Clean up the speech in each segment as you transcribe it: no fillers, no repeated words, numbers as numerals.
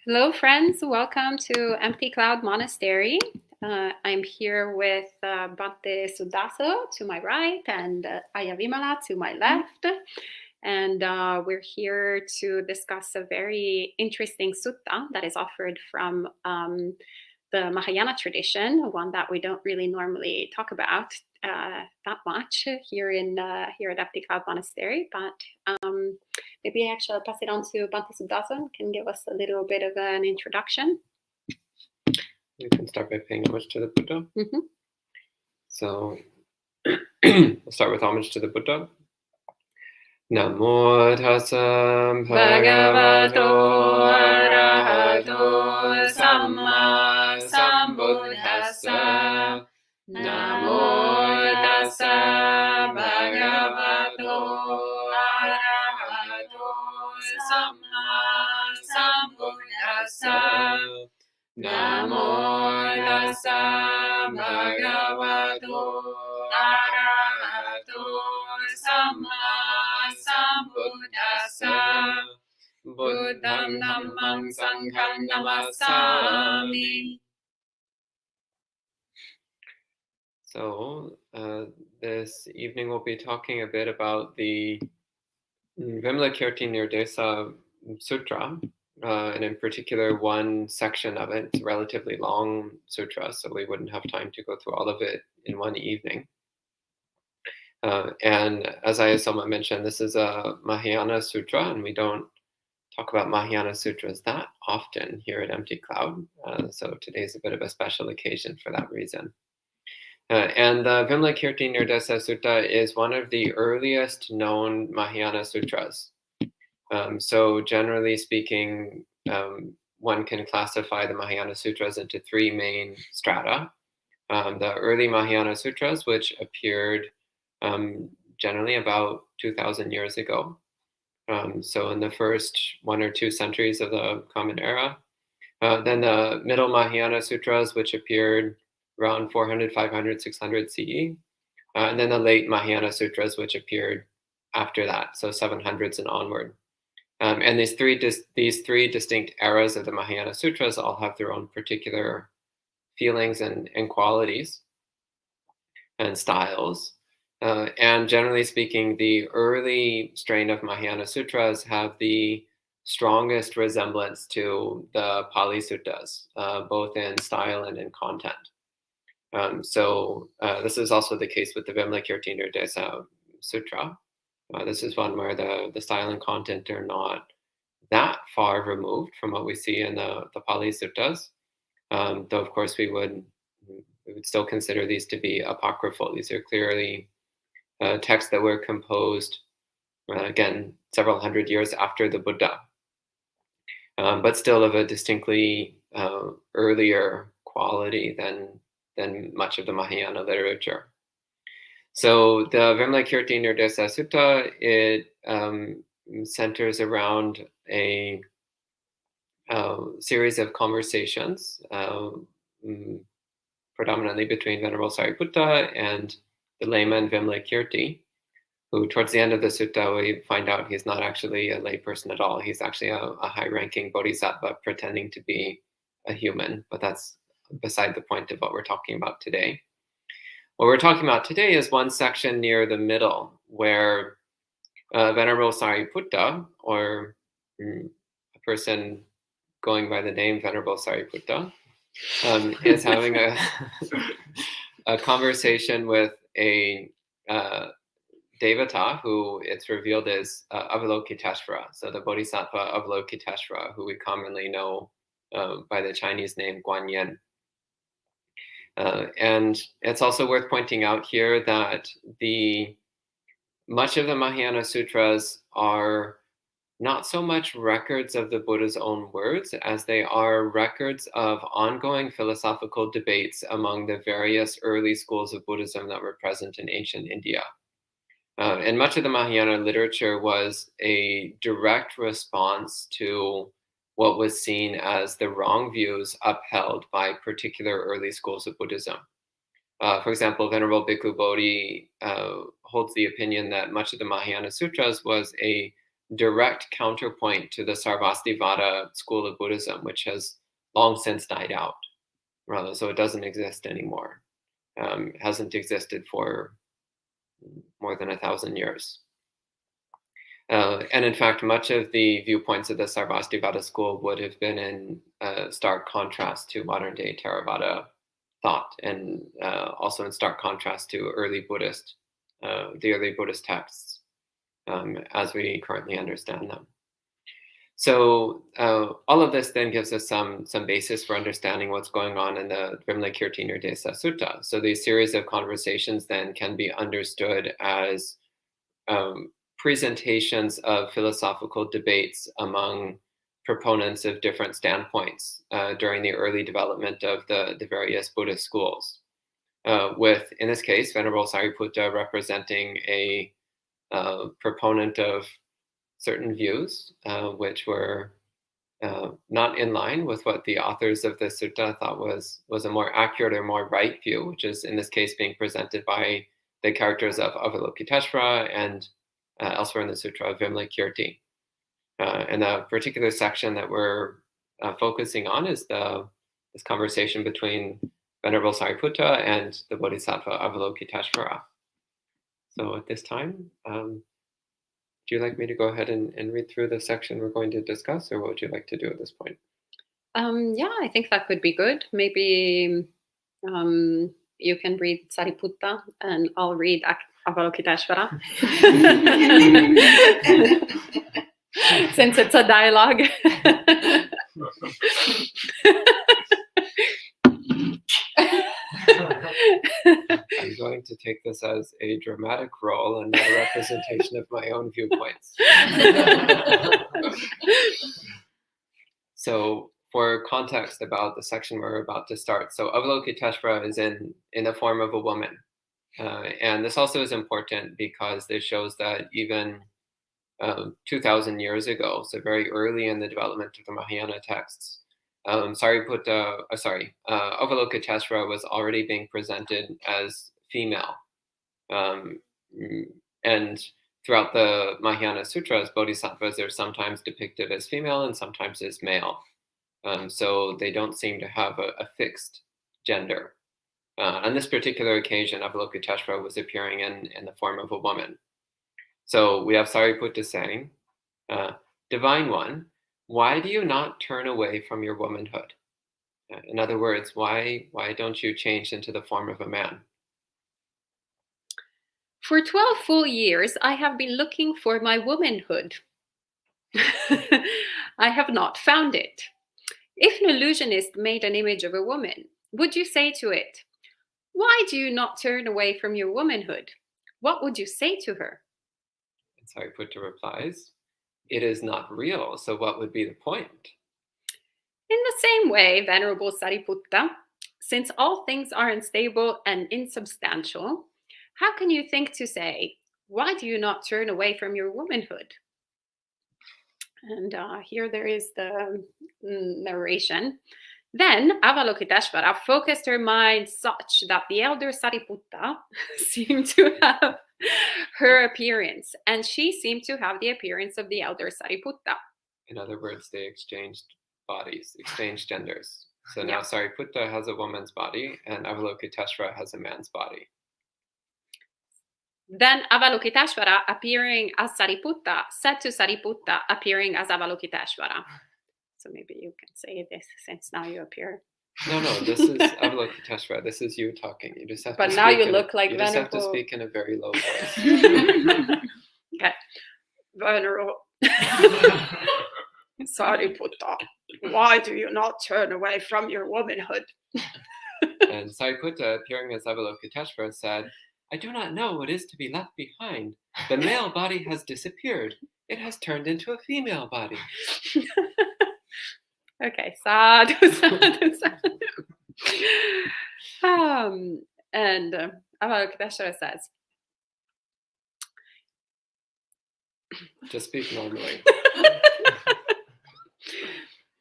Hello, friends. Welcome to Empty Cloud Monastery. I'm here with Bhante Suddhaso to my right and Ayya to my left. And we're here to discuss a very interesting sutta that is offered from the Mahayana tradition, one that we don't really normally talk about that much here at Empty Cloud Monastery. But maybe actually I'll pass it on to Bhante Suddhaso, can give us a little bit of an introduction. You can start by paying homage to the Buddha. Mm-hmm. So we'll start with homage to the Buddha. Namo tassa bhagavato arahato samma sambuddhassa. Namo tassa bhagavato arahato samma sambuddhassa. Namo tassa bhagavato arahato samma sambuddhassa. Buddham dhammam sangham namasami. So this evening we'll be talking a bit about the Vimalakirti Nirdesa Sutra, and in particular one section of it. It's a relatively long sutra, so we wouldn't have time to go through all of it in one evening. And as Somā mentioned, this is a Mahayana Sutra, and we don't talk about Mahayana Sutras that often here at Empty Cloud. So today's a bit of a special occasion for that reason. And the Vimalakirti Nirdesa Sutta is one of the earliest known Mahayana Sutras. So generally speaking, one can classify the Mahayana Sutras into three main strata. The early Mahayana Sutras, which appeared generally about 2,000 years ago. So in the first 1 or 2 centuries of the Common Era. Then the middle Mahayana Sutras, which appeared around 400, 500, 600 CE. And then the late Mahayana Sutras, which appeared after that, so 700s and onward. And these three distinct eras of the Mahayana Sutras all have their own particular feelings and qualities and styles. And generally speaking, the early strain of Mahayana Sutras have the strongest resemblance to the Pali Suttas, both in style and in content. So this is also the case with the Vimalakirti Nirdesa Sutra. This is one where the style and content are not that far removed from what we see in the Pali Suttas, though of course we would still consider these to be apocryphal. These are clearly texts that were composed, again, several hundred years after the Buddha, but still of a distinctly earlier quality than much of the Mahayana literature. So the Vimalakirti Nirdesa Sutta, it centers around a series of conversations, predominantly between Venerable Sariputta and the layman Vimalakirti, who towards the end of the sutta we find out he's not actually a layperson at all. He's actually a high-ranking bodhisattva pretending to be a human, but that's beside the point of what we're talking about today. What we're talking about today is one section near the middle where Venerable Sariputta, or a person going by the name Venerable Sariputta, is having a conversation with a devata who it's revealed is Avalokiteshvara, so the bodhisattva Avalokiteshvara, who we commonly know by the Chinese name GuanYin. And it's also worth pointing out here that much of the Mahayana Sutras are not so much records of the Buddha's own words as they are records of ongoing philosophical debates among the various early schools of Buddhism that were present in ancient India. And much of the Mahayana literature was a direct response to what was seen as the wrong views upheld by particular early schools of Buddhism. For example, Venerable Bhikkhu Bodhi holds the opinion that much of the Mahayana Sutras was a direct counterpoint to the Sarvastivada school of Buddhism, which has long since died out. Rather, so it doesn't exist anymore. Hasn't existed for more than 1,000 years. And in fact, much of the viewpoints of the Sarvastivada school would have been in stark contrast to modern day Theravada thought, and also in stark contrast to the early Buddhist texts as we currently understand them. So all of this then gives us some basis for understanding what's going on in the Vimalakirti Nirdesa Sutta. So these series of conversations then can be understood as presentations of philosophical debates among proponents of different standpoints during the early development of the various Buddhist schools. With, in this case, Venerable Sariputta representing a proponent of certain views, which were not in line with what the authors of the sutta thought was a more accurate or more right view, which is in this case being presented by the characters of Avalokiteshvara and elsewhere in the sutra of Vimalakirti. And the particular section that we're focusing on is this conversation between Venerable Sariputta and the Bodhisattva Avalokiteshvara. So at this time, would you like me to go ahead and read through the section we're going to discuss, or what would you like to do at this point? Yeah, I think that could be good. Maybe you can read Sariputta and I'll read Avalokiteshvara. Since it's a dialogue. I'm going to take this as a dramatic role and not a representation of my own viewpoints. So for context about the section we're about to start, so Avalokiteshvara is in the form of a woman. And this also is important because this shows that even 2,000 years ago, so very early in the development of the Mahayana texts, Avalokiteshvara was already being presented as female. And throughout the Mahayana sutras, bodhisattvas are sometimes depicted as female and sometimes as male. So they don't seem to have a fixed gender. On this particular occasion, Avalokiteshvara was appearing in the form of a woman. So we have Sariputta saying, Divine One, why do you not turn away from your womanhood? In other words, why don't you change into the form of a man? For 12 full years, I have been looking for my womanhood. I have not found it. If an illusionist made an image of a woman, would you say to it, why do you not turn away from your womanhood? What would you say to her? And Sariputta replies, it is not real, so what would be the point? In the same way, Venerable Sariputta, since all things are unstable and insubstantial, how can you think to say, why do you not turn away from your womanhood? And here there is the narration. Then Avalokiteshvara focused her mind such that the elder Sariputta seemed to have her appearance, and she seemed to have the appearance of the elder Sariputta. In other words, they exchanged bodies, exchanged genders. So now Sariputta has a woman's body and Avalokiteshvara has a man's body. Then Avalokiteshvara, appearing as Sariputta, said to Sariputta, appearing as Avalokiteshvara. So maybe you can say this since now you appear. No, this is Avalokiteshvara. This is you talking. You just have but to now speak you look like you Venerable. just have to speak in a very low voice. Okay. Venerable Sariputta, why do you not turn away from your womanhood? And Sariputta, appearing as Avalokiteshvara, said, I do not know what is to be left behind. The male body has disappeared. It has turned into a female body. Okay, sadhu, sadhu, sadhu. And Avalokiteshvara says, just speak normally.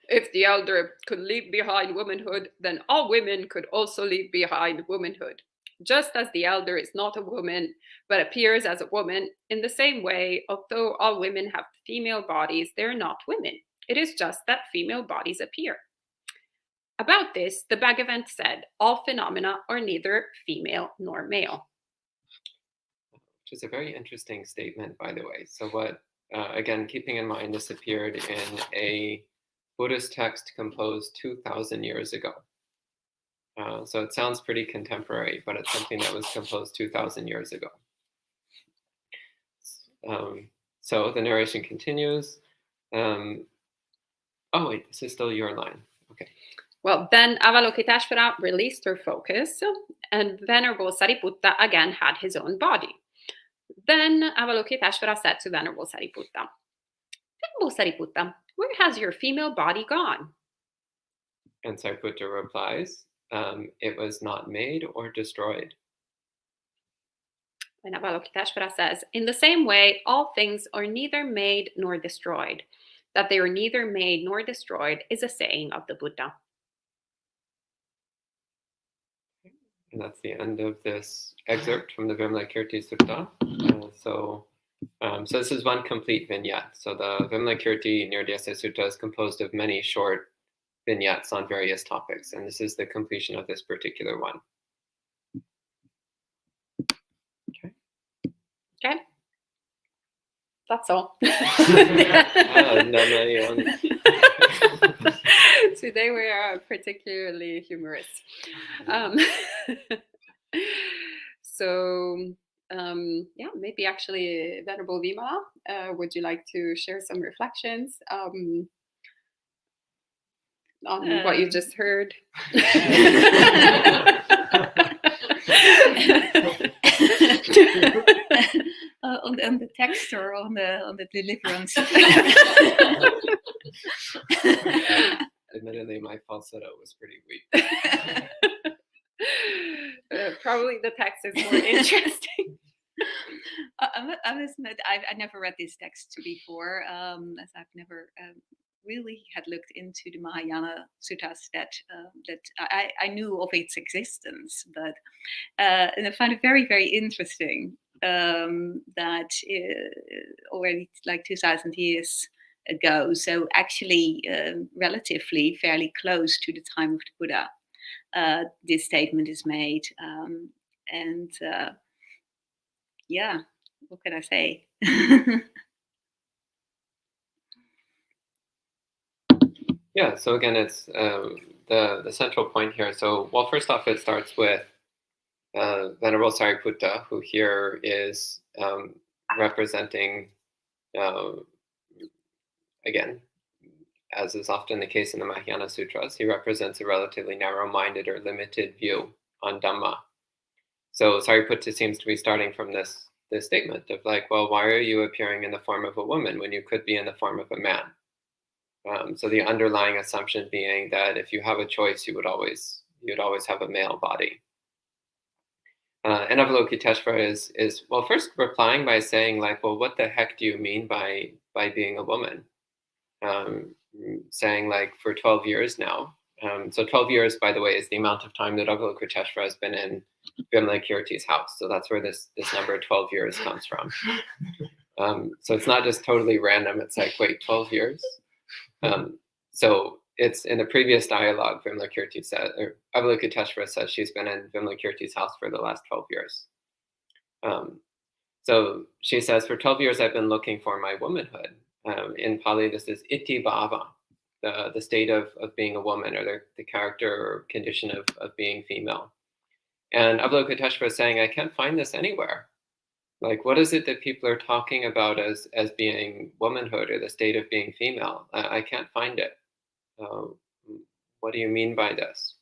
If the elder could leave behind womanhood, then all women could also leave behind womanhood. Just as the elder is not a woman, but appears as a woman, in the same way, although all women have female bodies, they're not women. It is just that female bodies appear. About this, the Bhagavan said, all phenomena are neither female nor male. Which is a very interesting statement, by the way. So what, again, keeping in mind this appeared in a Buddhist text composed 2,000 years ago. So it sounds pretty contemporary, but it's something that was composed 2,000 years ago. So the narration continues. Oh wait, this is still your line. Okay. Well, then Avalokiteshvara released her focus, and Venerable Sariputta again had his own body. Then Avalokiteshvara said to Venerable Sariputta, Venerable Sariputta, where has your female body gone? And Sariputta replies, it was not made or destroyed. And Avalokiteshvara says, in the same way, all things are neither made nor destroyed. That they are neither made nor destroyed is a saying of the Buddha. And that's the end of this excerpt from the Vimalakirti Sutta. So this is one complete vignette. So the Vimalakirti Nirdhyasa Sutta is composed of many short vignettes on various topics, and this is the completion of this particular one. Okay. That's all. Today we are particularly humorous. Yeah, maybe actually, Venerable Vimala, would you like to share some reflections on what you just heard? On the text or on the deliverance? Admittedly, my falsetto was pretty weak. Probably the text is more interesting. I must admit, I never read this text before, as I've never really had looked into the Mahayana sutras that I knew of its existence, but and I find it very, very interesting that already like 2,000 years ago, so actually relatively fairly close to the time of the Buddha, this statement is made, and yeah, what can I say? Yeah, so again, it's the central point here. So, well, first off, it starts with Venerable Sariputta, who here is representing, again, as is often the case in the Mahayana Sutras, he represents a relatively narrow-minded or limited view on Dhamma. So Sariputta seems to be starting from this statement of like, well, why are you appearing in the form of a woman when you could be in the form of a man? So the underlying assumption being that if you have a choice, you'd always have a male body. And Avalokiteshvara is well, first replying by saying like, well, what the heck do you mean by being a woman? Saying like for 12 years now. So 12 years, by the way, is the amount of time that Avalokiteshvara has been in Vimalakirti's house. So that's where this number 12 years comes from. So it's not just totally random. It's like, wait, 12 years? So it's in the previous dialogue, Vimalakirti said, or Avalokiteshvara says she's been in Vimalakirti's house for the last 12 years. So she says, for 12 years, I've been looking for my womanhood. In Pali, this is iti bhava, the state of being a woman, or the character or condition of being female. And Avalokiteshvara is saying, I can't find this anywhere. Like, what is it that people are talking about as being womanhood or the state of being female? I can't find it. What do you mean by this?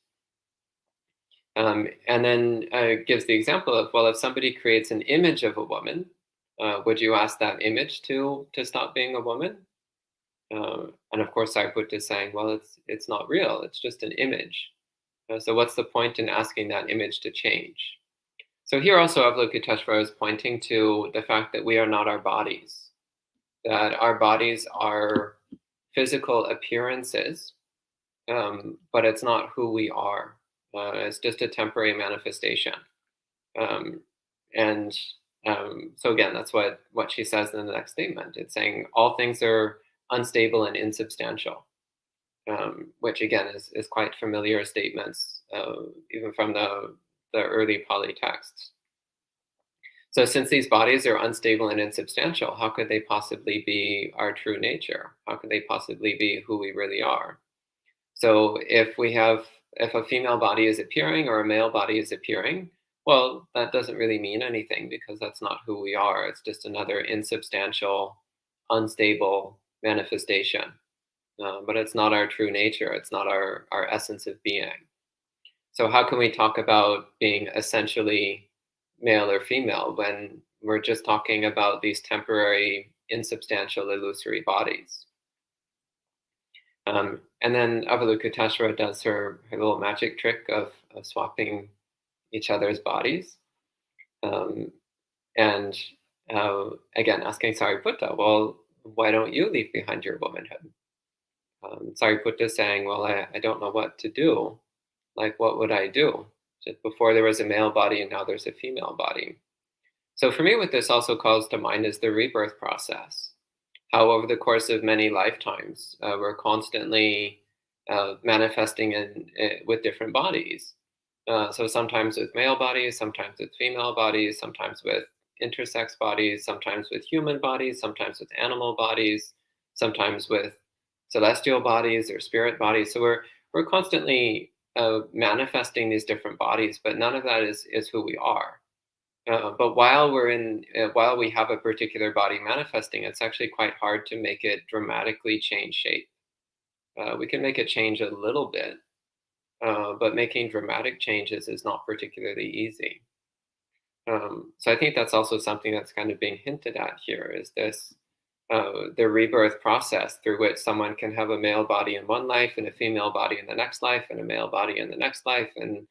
And then gives the example of, well, if somebody creates an image of a woman, would you ask that image to stop being a woman? And of course, Sariputta is saying, well, it's not real. It's just an image. So what's the point in asking that image to change? So here also Avalokiteshvara is pointing to the fact that we are not our bodies, that our bodies are physical appearances, but it's not who we are. It's just a temporary manifestation. And so again, that's what she says in the next statement. It's saying all things are unstable and insubstantial, which again is quite familiar statements, even from the early Pali texts. So since these bodies are unstable and insubstantial, how could they possibly be our true nature? How could they possibly be who we really are? So if a female body is appearing or a male body is appearing, well, that doesn't really mean anything because that's not who we are. It's just another insubstantial, unstable manifestation. But it's not our true nature. It's not our essence of being. So how can we talk about being essentially male or female when we're just talking about these temporary, insubstantial, illusory bodies? And then Avalokiteshvara does her little magic trick of swapping each other's bodies. And again, asking Sariputta, well, why don't you leave behind your womanhood? Sariputta saying, well, I don't know what to do. Like, what would I do? Just before there was a male body and now there's a female body. So for me, what this also calls to mind is the rebirth process. How over the course of many lifetimes, we're constantly manifesting with different bodies. So sometimes with male bodies, sometimes with female bodies, sometimes with intersex bodies, sometimes with human bodies, sometimes with animal bodies, sometimes with celestial bodies or spirit bodies. So we're constantly manifesting these different bodies, but none of that is who we are. But while we have a particular body manifesting, it's actually quite hard to make it dramatically change shape. We can make it change a little bit, but making dramatic changes is not particularly easy. So I think that's also something that's kind of being hinted at here, is this the rebirth process through which someone can have a male body in one life and a female body in the next life and a male body in the next life. And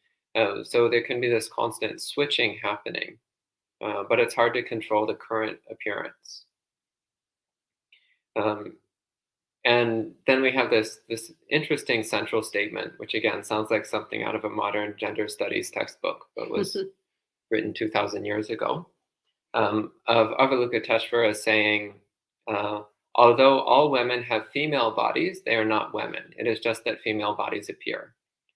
so there can be this constant switching happening, but it's hard to control the current appearance. And then we have this interesting central statement, which again sounds like something out of a modern gender studies textbook, but was written 2,000 years ago, of Avalokiteshvara saying, although all women have female bodies, they are not women. It is just that female bodies appear.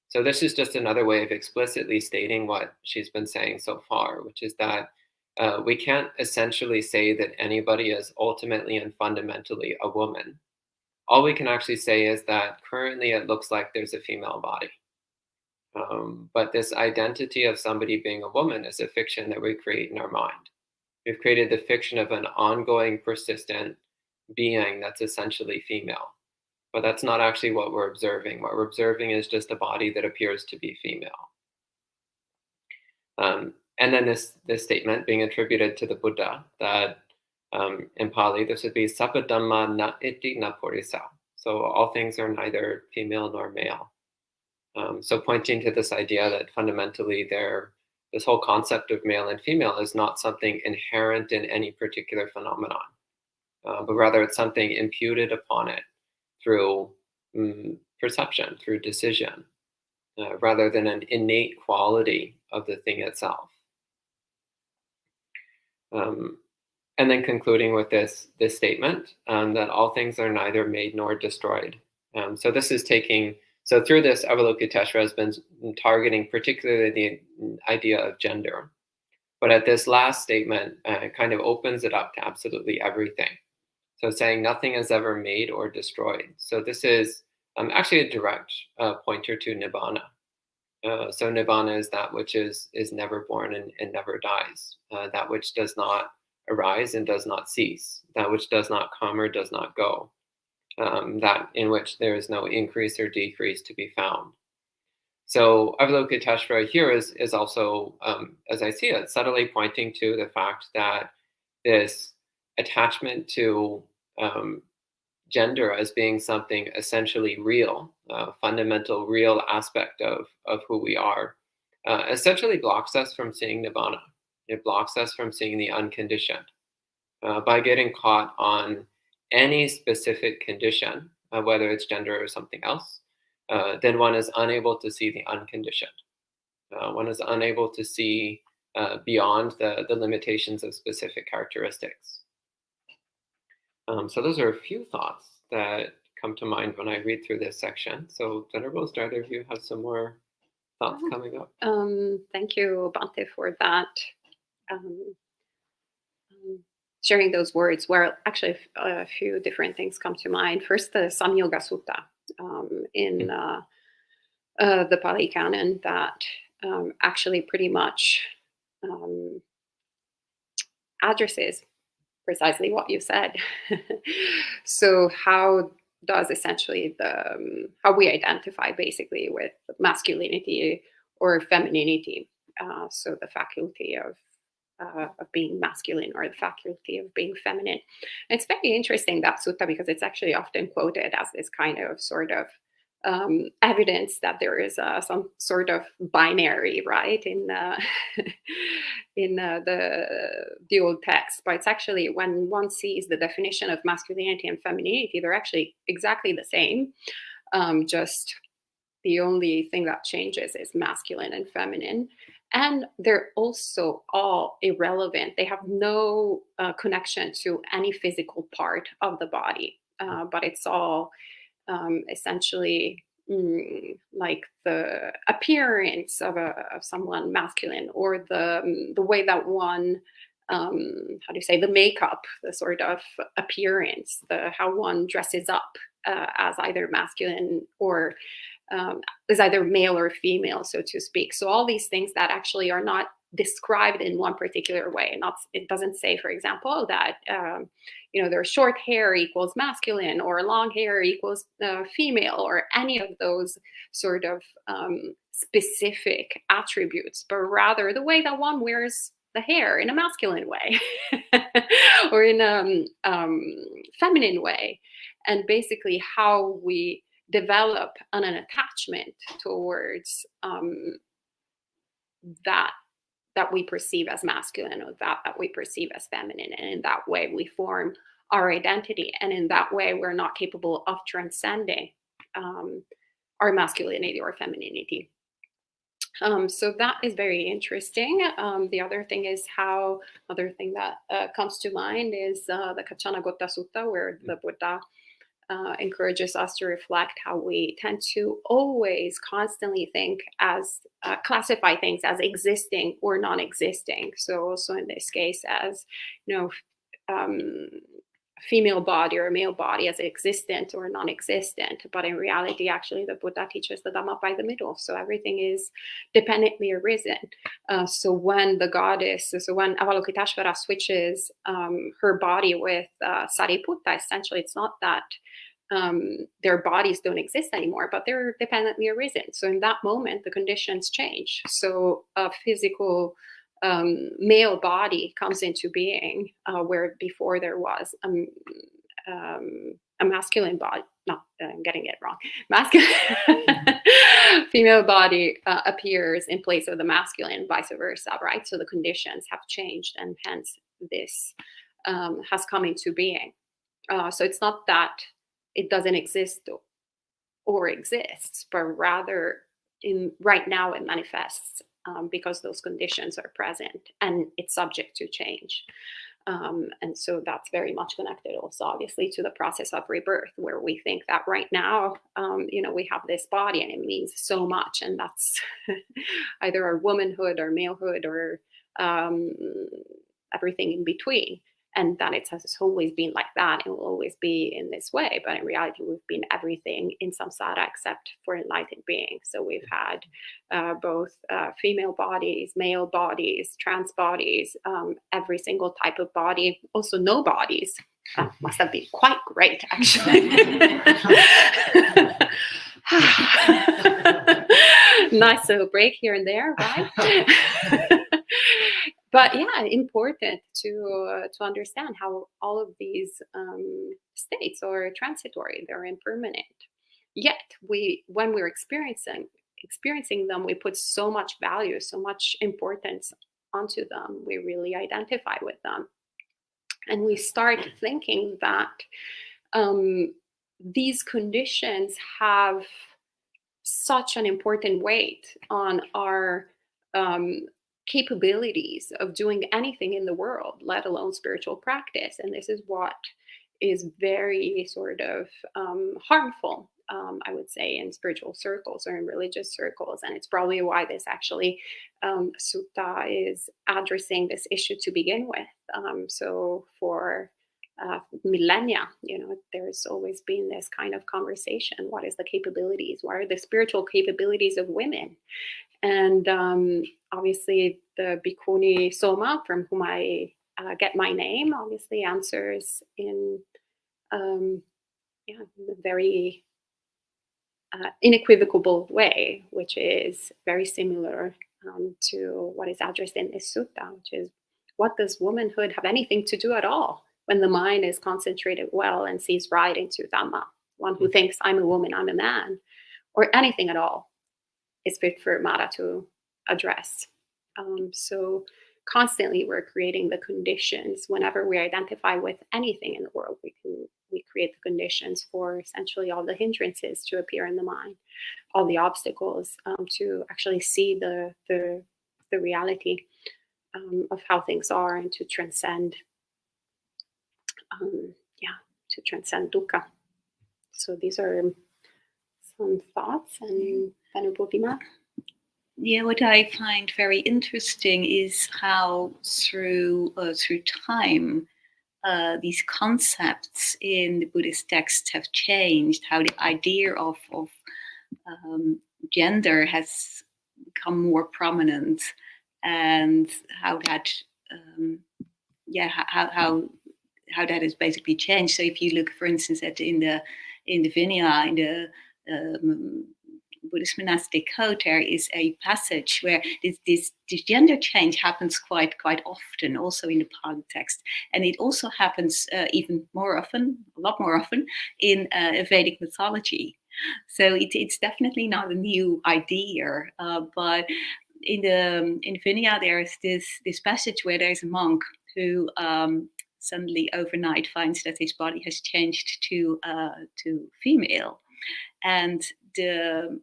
So this is just another way of explicitly stating what she's been saying so far, which is that we can't essentially say that anybody is ultimately and fundamentally a woman. All we can actually say is that currently it looks like there's a female body. But this identity of somebody being a woman is a fiction that we create in our mind. We've created the fiction of an ongoing, persistent being that's essentially female. But that's not actually what we're observing. What we're observing is just a body that appears to be female. And then this statement being attributed to the Buddha, that in Pali, this would be Sappa Dhamma na iti na purisa. So all things are neither female nor male. So pointing to this idea that fundamentally this whole concept of male and female is not something inherent in any particular phenomenon, but rather it's something imputed upon it through perception, through decision, rather than an innate quality of the thing itself. And then concluding with this statement that all things are neither made nor destroyed. So this is so through this, Avalokiteshvara has been targeting particularly the idea of gender. But at this last statement, it kind of opens it up to absolutely everything. So saying nothing is ever made or destroyed. So this is actually a direct pointer to Nibbana. So Nibbana is that which is never born and never dies, that which does not arise and does not cease, that which does not come or does not go, that in which there is no increase or decrease to be found. So Avalokiteshvara here is also, as I see it, subtly pointing to the fact that this attachment to gender as being something essentially real, fundamental real aspect of who we are, essentially blocks us from seeing Nibbana. It blocks us from seeing the unconditioned. By getting caught on any specific condition, whether it's gender or something else, then one is unable to see the unconditioned. One is unable to see beyond the limitations of specific characteristics. So those are a few thoughts that come to mind when I read through this section. So Venerables, do either of you have some more thoughts coming up? Thank you, Bhante, for that. Sharing those words, where actually a few different things come to mind. First, the Samyoga Sutta in the Pali Canon that actually pretty much addresses precisely what you said. So how does essentially how we identify basically with masculinity or femininity, so the faculty of being masculine or the faculty of being feminine. And it's very interesting, that sutta, because it's actually often quoted as this kind of sort of evidence that there is some sort of binary, right, in in the old text. But it's actually, when one sees the definition of masculinity and femininity, they're actually exactly the same. Just the only thing that changes is masculine and feminine. And they're also all irrelevant. They have no connection to any physical part of the body, but it's all essentially like the appearance of someone masculine, or the way that one, how do you say, the makeup, the sort of appearance, how one dresses up as either masculine or is either male or female, so to speak. So all these things that actually are not described in one particular way. It doesn't say, for example, that their short hair equals masculine or long hair equals female, or any of those sort of specific attributes, but rather the way that one wears the hair in a masculine way or in a feminine way, and basically how we develop an attachment towards that we perceive as masculine, or that we perceive as feminine. And in that way we form our identity, and in that way we're not capable of transcending our masculinity or femininity. So that is very interesting. The other thing that comes to mind is the Kaccanagotta Sutta, where the Buddha encourages us to reflect how we tend to always constantly think as classify things as existing or non-existing. So also in this case, as female body or male body as existent or non-existent. But in reality, actually, the Buddha teaches the Dhamma by the middle. So everything is dependently arisen. So when Avalokiteshvara switches her body with Sariputta, essentially, it's not that their bodies don't exist anymore, but they're dependently arisen. So in that moment, the conditions change. So a physical male body comes into being, where before there was a masculine body. No, I'm getting it wrong. Masculine female body appears in place of the masculine, vice versa, right? So the conditions have changed, and hence this has come into being. So it's not that it doesn't exist or exists, but rather right now it manifests because those conditions are present, and it's subject to change. And so that's very much connected also, obviously, to the process of rebirth, where we think that right now, we have this body and it means so much, and that's either our womanhood or malehood or everything in between. And that it has always been like that and will always be in this way. But in reality, we've been everything in samsara except for enlightened beings. So we've had both female bodies, male bodies, trans bodies, every single type of body, also no bodies. Must have been quite great, actually. Nice little break here and there, right? But yeah, important to understand how all of these states are transitory, they're impermanent. Yet when we're experiencing them, we put so much value, so much importance onto them. We really identify with them, and we start thinking that these conditions have such an important weight on our capabilities of doing anything in the world, let alone spiritual practice. And this is what is very sort of harmful, I would say, in spiritual circles or in religious circles. And it's probably why this actually sutta is addressing this issue to begin with. So for millennia, there's always been this kind of conversation. What is the capabilities? What are the spiritual capabilities of women? And obviously the Bhikkhuni Somā, from whom I get my name, obviously answers in a very unequivocal way, which is very similar to what is addressed in this sutta, which is, what does womanhood have anything to do at all when the mind is concentrated well and sees right into Dhamma? One who thinks, I'm a woman, I'm a man, or anything at all, is fit for Mara to address. So constantly we're creating the conditions. Whenever we identify with anything in the world, we create the conditions for essentially all the hindrances to appear in the mind, all the obstacles to actually see the reality of how things are, and to transcend dukkha. So these are some thoughts. And Venerable Bhima? Yeah, what I find very interesting is how through time these concepts in the Buddhist texts have changed, how the idea of gender has become more prominent, and how that how that has basically changed. So if you look, for instance, at in the Vinaya, in the Buddhist monastic code, there is a passage where this gender change happens quite often, also in the Pali text, and it also happens even more often, a lot more often, in Vedic mythology. So it's definitely not a new idea, but in Vinaya there's this passage where there's a monk who suddenly overnight finds that his body has changed to female, and the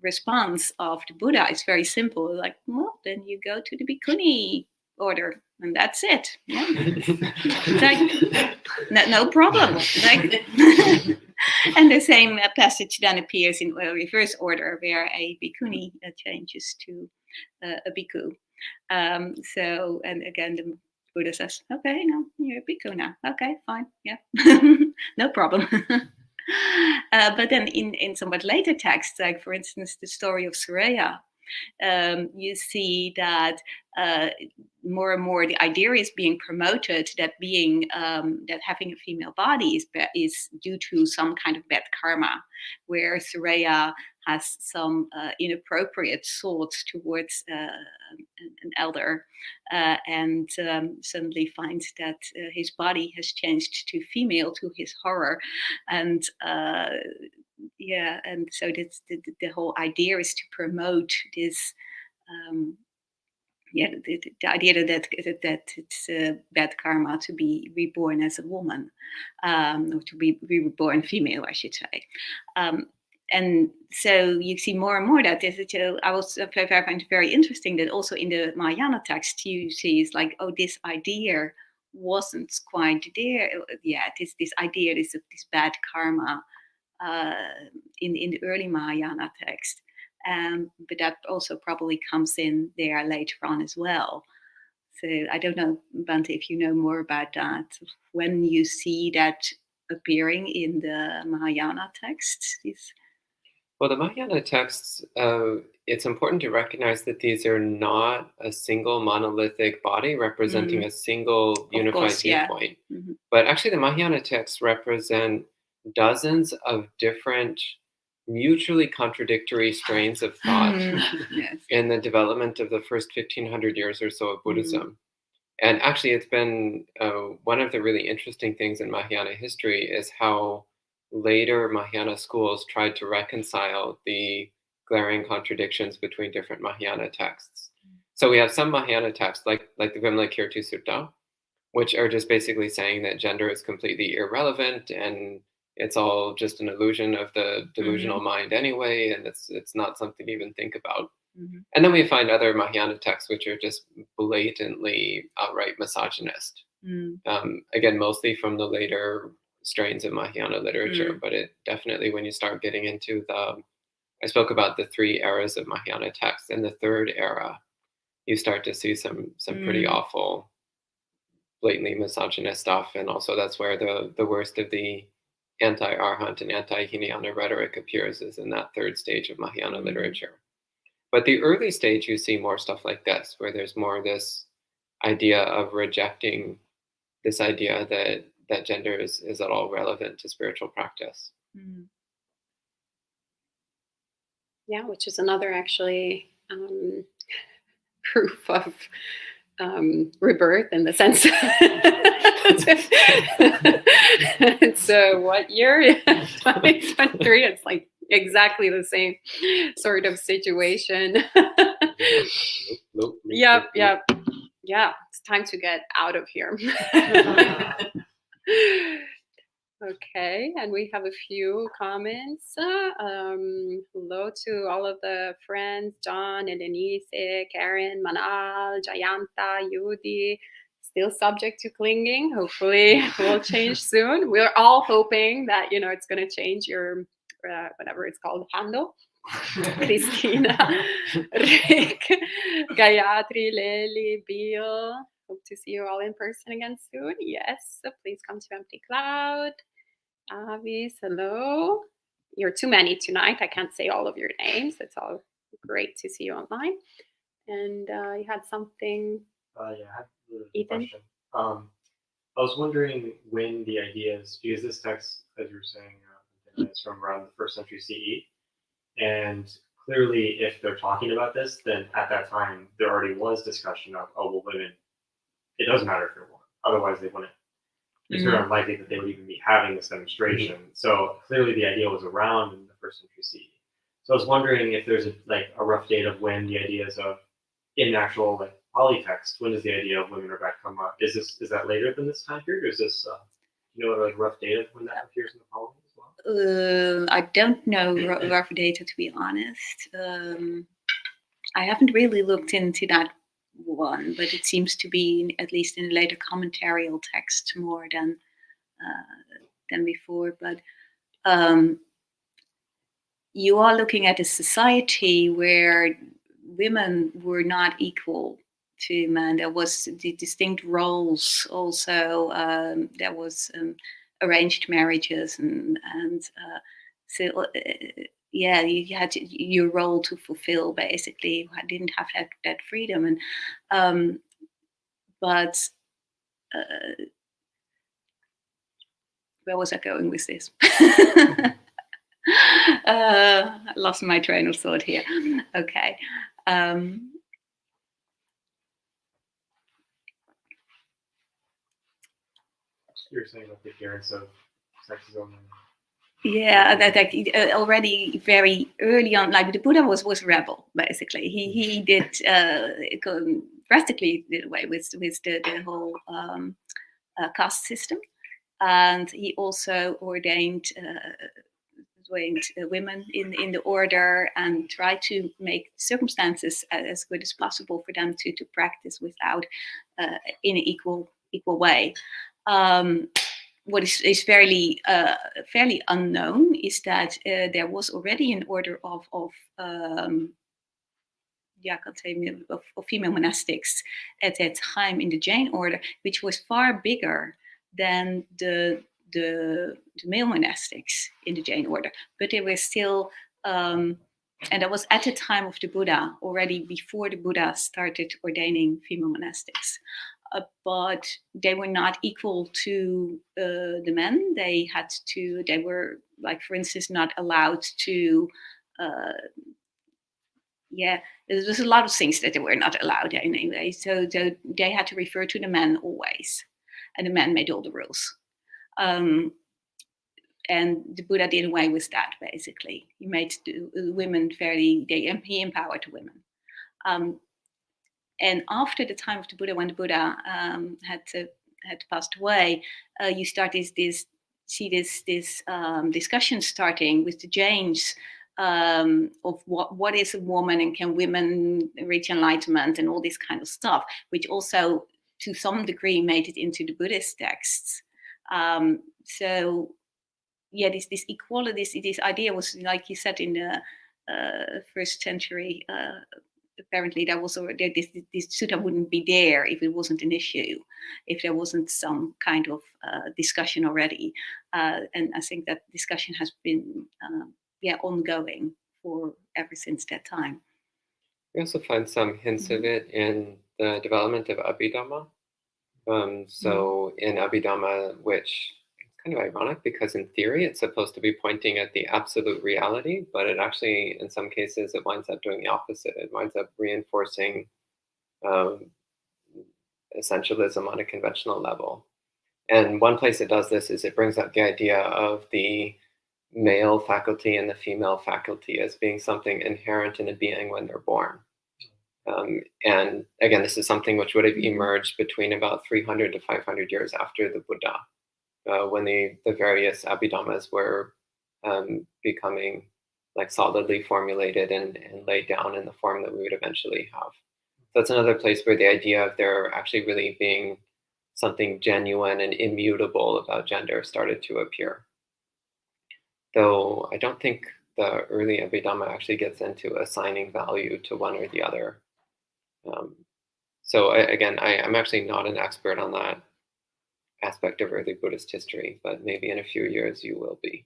response of the Buddha is very simple, like, well, then you go to the Bhikkhuni order, and that's it. Yeah. Like, no problem. Like, and the same passage then appears in reverse order, where a Bhikkhuni changes to a Bhikkhu. So, and again, the Buddha says, okay, no, you're a Bhikkhu now. Okay, fine, yeah, no problem. But then in somewhat later texts, like for instance the story of Sariputta, you see that more and more the idea is being promoted that that having a female body is due to some kind of bad karma, where Sariputta has some inappropriate thoughts towards an elder, and suddenly finds that his body has changed to female, to his horror, and and so that's the whole idea is to promote this. The idea that it's bad karma to be reborn as a woman, or to be reborn female, I should say. And so you see more and more that I find it very interesting that also in the Mahayana text you see it's like, oh, this idea wasn't quite there yet. This idea is this bad karma in the early Mahayana text. But that also probably comes in there later on as well. So I don't know, Bhante, if you know more about that, when you see that appearing in the Mahayana texts. Well, the Mahayana texts, it's important to recognize that these are not a single monolithic body representing a single unified viewpoint. Yeah. Mm-hmm. But actually the Mahayana texts represent dozens of different mutually contradictory strains of thought in the development of the first 1500 years or so of Buddhism. And actually it's been one of the really interesting things in Mahayana history is how later Mahayana schools tried to reconcile the glaring contradictions between different Mahayana texts. So we have some Mahayana texts like the Vimalakirti Sutta, which are just basically saying that gender is completely irrelevant and it's all just an illusion of the delusional mind anyway, and it's not something to even think about. And then we find other Mahayana texts which are just blatantly outright misogynist. Again, mostly from the later strains of Mahayana literature, but it definitely, when you start getting into I spoke about the 3 eras of Mahayana texts. In the 3rd era, you start to see some pretty awful, blatantly misogynist stuff, and also that's where the worst of the anti-Arhat and anti-Hinayana rhetoric appears, is in that 3rd stage of Mahayana literature. But the early stage, you see more stuff like this, where there's more this idea of rejecting this idea that gender is at all relevant to spiritual practice. Yeah, which is another actually proof of rebirth, in the sense it's what year? 2023. It's like exactly the same sort of situation. Yep. Yeah, it's time to get out of here. Okay, and we have a few comments. Hello to all of the friends, John, Elenise, Karen, Manal, Jayanta, Yudi, still subject to clinging. Hopefully it will change soon. We're all hoping that, it's going to change your, whatever it's called, handle. Christina, Rick, Gayatri, Lily, Bill. Hope to see you all in person again soon. Yes, so please come to Empty Cloud. Avis, hello. You're too many tonight. I can't say all of your names. It's all great to see you online. And you had something. Yeah, I have a Ethan? question. I was wondering when the ideas, because this text, as you were saying, is from around the 1st century CE, and clearly, if they're talking about this, then at that time there already was discussion of, women, it doesn't matter if you're a woman, otherwise they wouldn't. It's very unlikely that they would even be having this demonstration. So clearly the idea was around in the 1st century CE. So I was wondering if there's a rough date of when the ideas of, in actual Pali text, when does the idea of women are back come up? Is that later than this time period, or is this a rough date of when that appears in the Pali as well? I don't know rough data, to be honest. I haven't really looked into that one, but it seems to be, at least in the later commentarial text, more than before. But you are looking at a society where women were not equal to men. There was the distinct roles. Also, there was arranged marriages, and so. Yeah, you had your role to fulfill. Basically, you didn't have that freedom, and but where was I going with this? I lost my train of thought here. Okay. You're saying about the appearance of sexism. Yeah, that already very early on, like the Buddha was a rebel. Basically, he did drastically did away with the whole caste system, and he also ordained women in the order, and tried to make circumstances as good as possible for them to practice without in an equal way. What is fairly unknown is that there was already an order of female monastics at that time in the Jain order, which was far bigger than the male monastics in the Jain order. But they were still, and that was at the time of the Buddha, already before the Buddha started ordaining female monastics. But they were not equal to the men. They were, like, for instance, not allowed to, there's a lot of things that they were not allowed anyway. So they had to refer to the men always. And the men made all the rules. And the Buddha did away with that, basically. He made the women he empowered the women. And after the time of the Buddha, when the Buddha had passed away, you start this discussion starting with the Jains of what is a woman and can women reach enlightenment and all this kind of stuff, which also to some degree made it into the Buddhist texts. So yeah, this equality, this idea was, like you said, in the first century. Apparently, that was already this sutta wouldn't be there if it wasn't an issue, if there wasn't some kind of discussion already. And I think that discussion has been ongoing for ever since that time. We also find some hints of it in the development of Abhidhamma. So in Abhidhamma, which kind of ironic because in theory it's supposed to be pointing at the absolute reality, but it actually, in some cases, it winds up doing the opposite. It winds up reinforcing essentialism on a conventional level. And one place it does this is it brings up the idea of the male faculty and the female faculty as being something inherent in a being when they're born. And again, this is something which would have emerged between about 300 to 500 years after the Buddha. When the various Abhidhammas were becoming like solidly formulated and laid down in the form that we would eventually have. So that's another place where the idea of there actually really being something genuine and immutable about gender started to appear. Though I don't think the early Abhidhamma actually gets into assigning value to one or the other. So again, I'm actually not an expert on that aspect of early Buddhist history, but maybe in a few years you will be.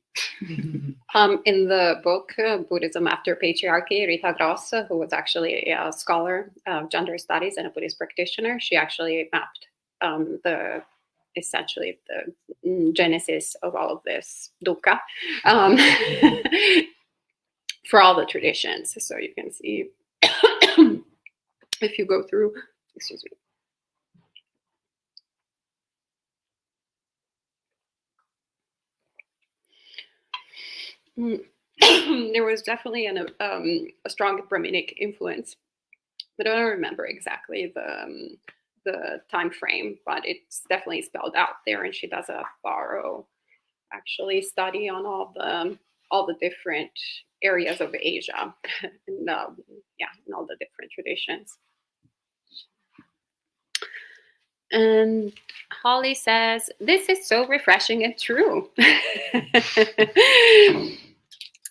In the book Buddhism After Patriarchy, Rita Gross, who was actually a scholar of gender studies and a Buddhist practitioner, she actually mapped essentially the genesis of all of this dukkha for all the traditions. So you can see if you go through, excuse me. There was definitely a strong Brahminic influence, but I don't remember exactly the time frame, but it's definitely spelled out there, and she does a thorough actually study on all the different areas of Asia and all the different traditions. And Holly says, "This is so refreshing and true."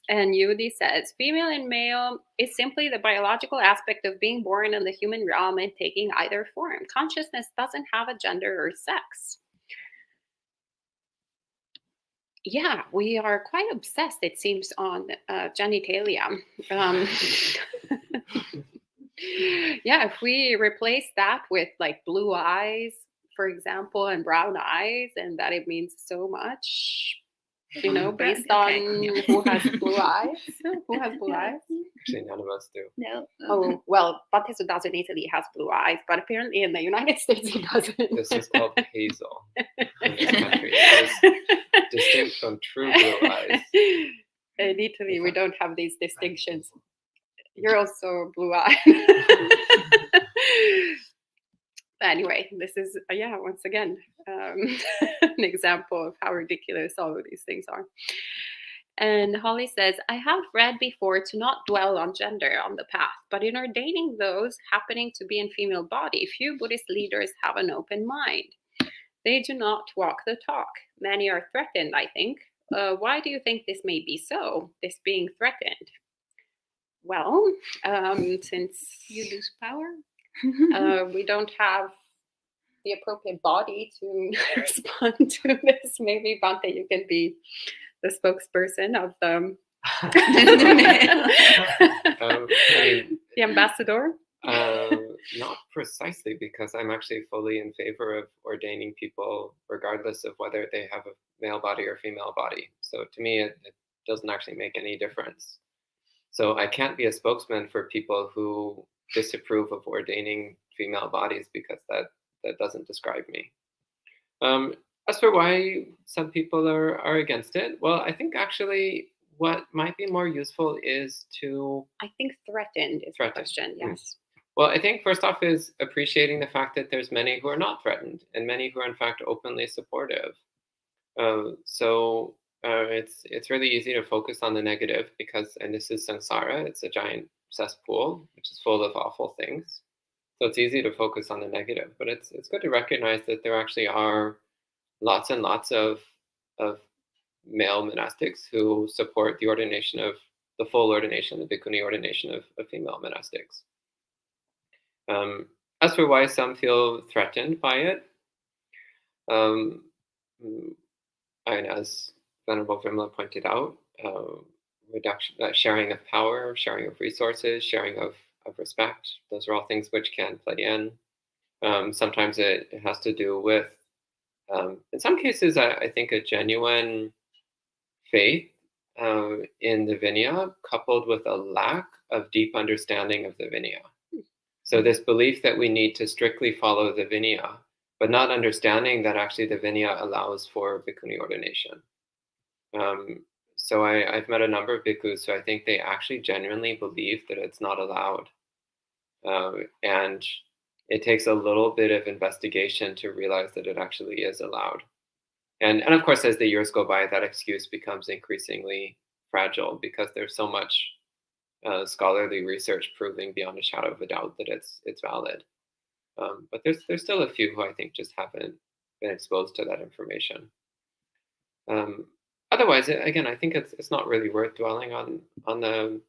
And Yudi says, "Female and male is simply the biological aspect of being born in the human realm and taking either form. Consciousness doesn't have a gender or sex." Yeah, we are quite obsessed, it seems, on genitalia. Yeah, if we replace that with like blue eyes, for example, and brown eyes, and that it means so much, based on who has blue eyes. Who has blue eyes? Actually, none of us do. No. Oh, well, Bhante Suddhaso in Italy has blue eyes, but apparently in the United States he doesn't. This is called hazel in this country. It is distinct from true blue eyes. In Italy, we don't have these distinctions. You're also blue-eyed. Anyway, this is, once again, an example of how ridiculous all of these things are. And Holly says, "I have read before to not dwell on gender on the path, but in ordaining those happening to be in female body, few Buddhist leaders have an open mind. They do not walk the talk. Many are threatened, I think. Why do you think this may be so, this being threatened?" Well, since You lose power. we don't have the appropriate body to respond to this, maybe Bhante, you can be the spokesperson of the ambassador. Not precisely, because I'm actually fully in favor of ordaining people regardless of whether they have a male body or female body. So to me, it doesn't actually make any difference. So I can't be a spokesman for people who disapprove of ordaining female bodies, because that doesn't describe me. As for why some people are against it, well, I think actually what might be more useful is to... I think threatened is the question, yes. Well, I think first off is appreciating the fact that there's many who are not threatened and many who are in fact openly supportive. So It's really easy to focus on the negative because, and this is samsara, it's a giant cesspool which is full of awful things. So it's easy to focus on the negative, but it's good to recognize that there actually are lots and lots of male monastics who support the ordination of the full ordination, the bhikkhuni ordination of female monastics. As for why some feel threatened by it, and as Venerable Vimla pointed out, sharing of power, sharing of resources, sharing of respect, those are all things which can play in. Sometimes it has to do with, in some cases, I think a genuine faith in the Vinaya coupled with a lack of deep understanding of the Vinaya. So this belief that we need to strictly follow the Vinaya, but not understanding that actually the Vinaya allows for bhikkhuni ordination. So I've met a number of bhikkhus who I think they actually genuinely believe that it's not allowed. And it takes a little bit of investigation to realize that it actually is allowed. And of course, as the years go by, that excuse becomes increasingly fragile because there's so much scholarly research proving beyond a shadow of a doubt that it's valid. But there's still a few who I think just haven't been exposed to that information. Otherwise, again, I think it's not really worth dwelling on the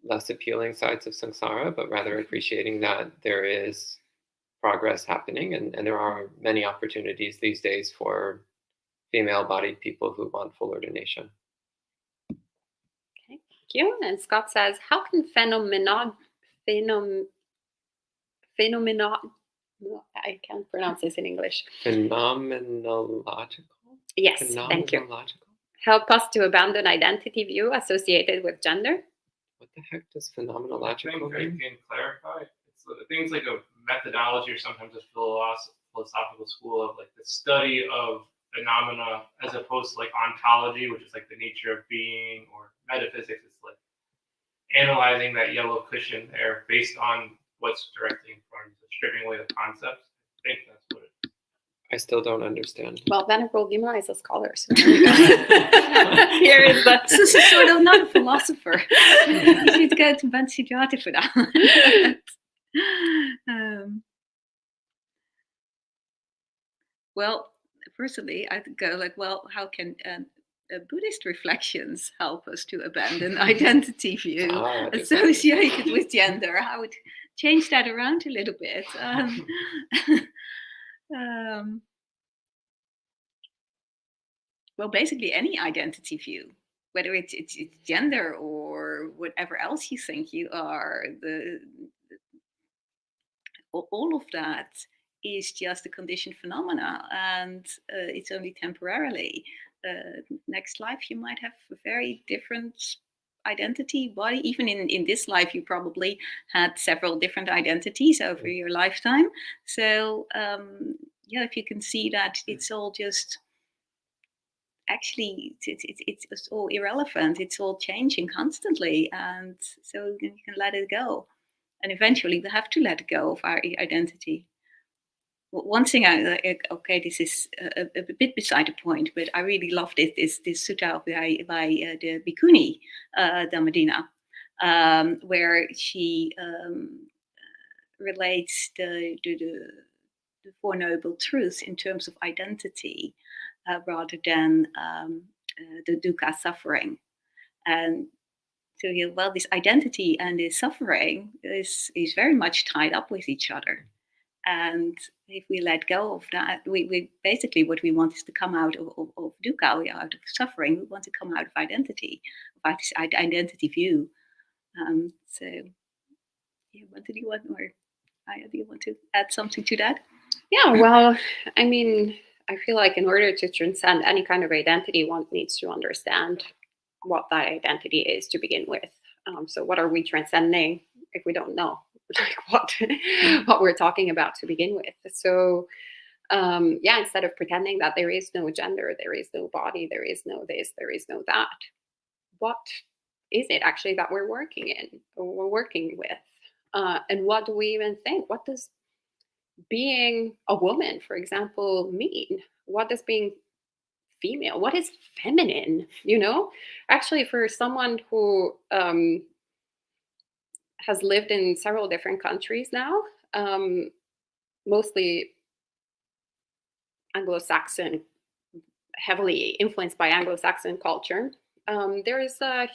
less appealing sides of samsara, but rather appreciating that there is progress happening, and there are many opportunities these days for female-bodied people who want full ordination. Okay, thank you. And Scott says, how can I can't pronounce this in English. Phenomenological? Yes, thank you. Help us to abandon identity view associated with gender? What the heck does phenomenological mean? I can clarify. It's things like a methodology or sometimes a philosophical school of like the study of phenomena as opposed to like ontology, which is like the nature of being, or metaphysics. It's like analyzing that yellow cushion there based on what's directly in front of you, stripping away the concepts. I think that's what it is. I still don't understand. Well, Venerable Vimla is a scholar. So here is the sort of not a philosopher. You should go to Bhante for that. Well, personally, I'd go like, well, how can Buddhist reflections help us to abandon identity view associated with gender? I would change that around a little bit. Well, basically any identity view, whether it's gender or whatever else you think you are, all of that is just a conditioned phenomena, and it's only temporarily. Next life you might have a very different identity, body. Even in this life you probably had several different identities over your lifetime. So yeah, if you can see that it's all just actually it's all irrelevant, it's all changing constantly, and so you can let it go. And eventually we have to let go of our identity. One thing okay, this is a bit beside the point, but I really loved it, is this sutta by the Bhikkhuni Dhammadina, where she relates the Four Noble Truths in terms of identity rather than the dukkha, suffering. And so, well, this identity and this suffering is very much tied up with each other. And if we let go of that, we basically, what we want is to come out of dukkha, out of suffering. We want to come out of identity, of this identity view. So, yeah, what do you want, or Ayya, do you want to add something to that? Yeah, well, I mean, I feel like in order to transcend any kind of identity, one needs to understand what that identity is to begin with. So what are we transcending if we don't know what we're talking about to begin with? So yeah, instead of pretending that there is no gender, there is no body, there is no this, there is no that, what is it actually that we're working with? And what do we even think? What does being a woman, for example, mean? What does being female? What is feminine? You know, actually, for someone who has lived in several different countries now, mostly Anglo-Saxon, heavily influenced by Anglo-Saxon culture, there is a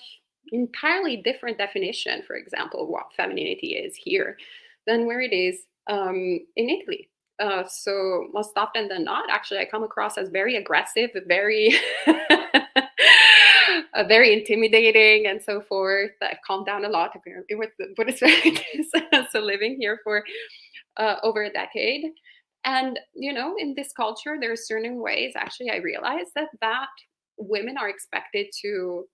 entirely different definition, for example, of what femininity is here than where it is in Italy. So most often than not, actually, I come across as very aggressive, very, very intimidating, and so forth. I've calmed down a lot, apparently, with the Buddhist practice. So living here for over a decade. And, you know, in this culture, there are certain ways, actually, I realized that women are expected to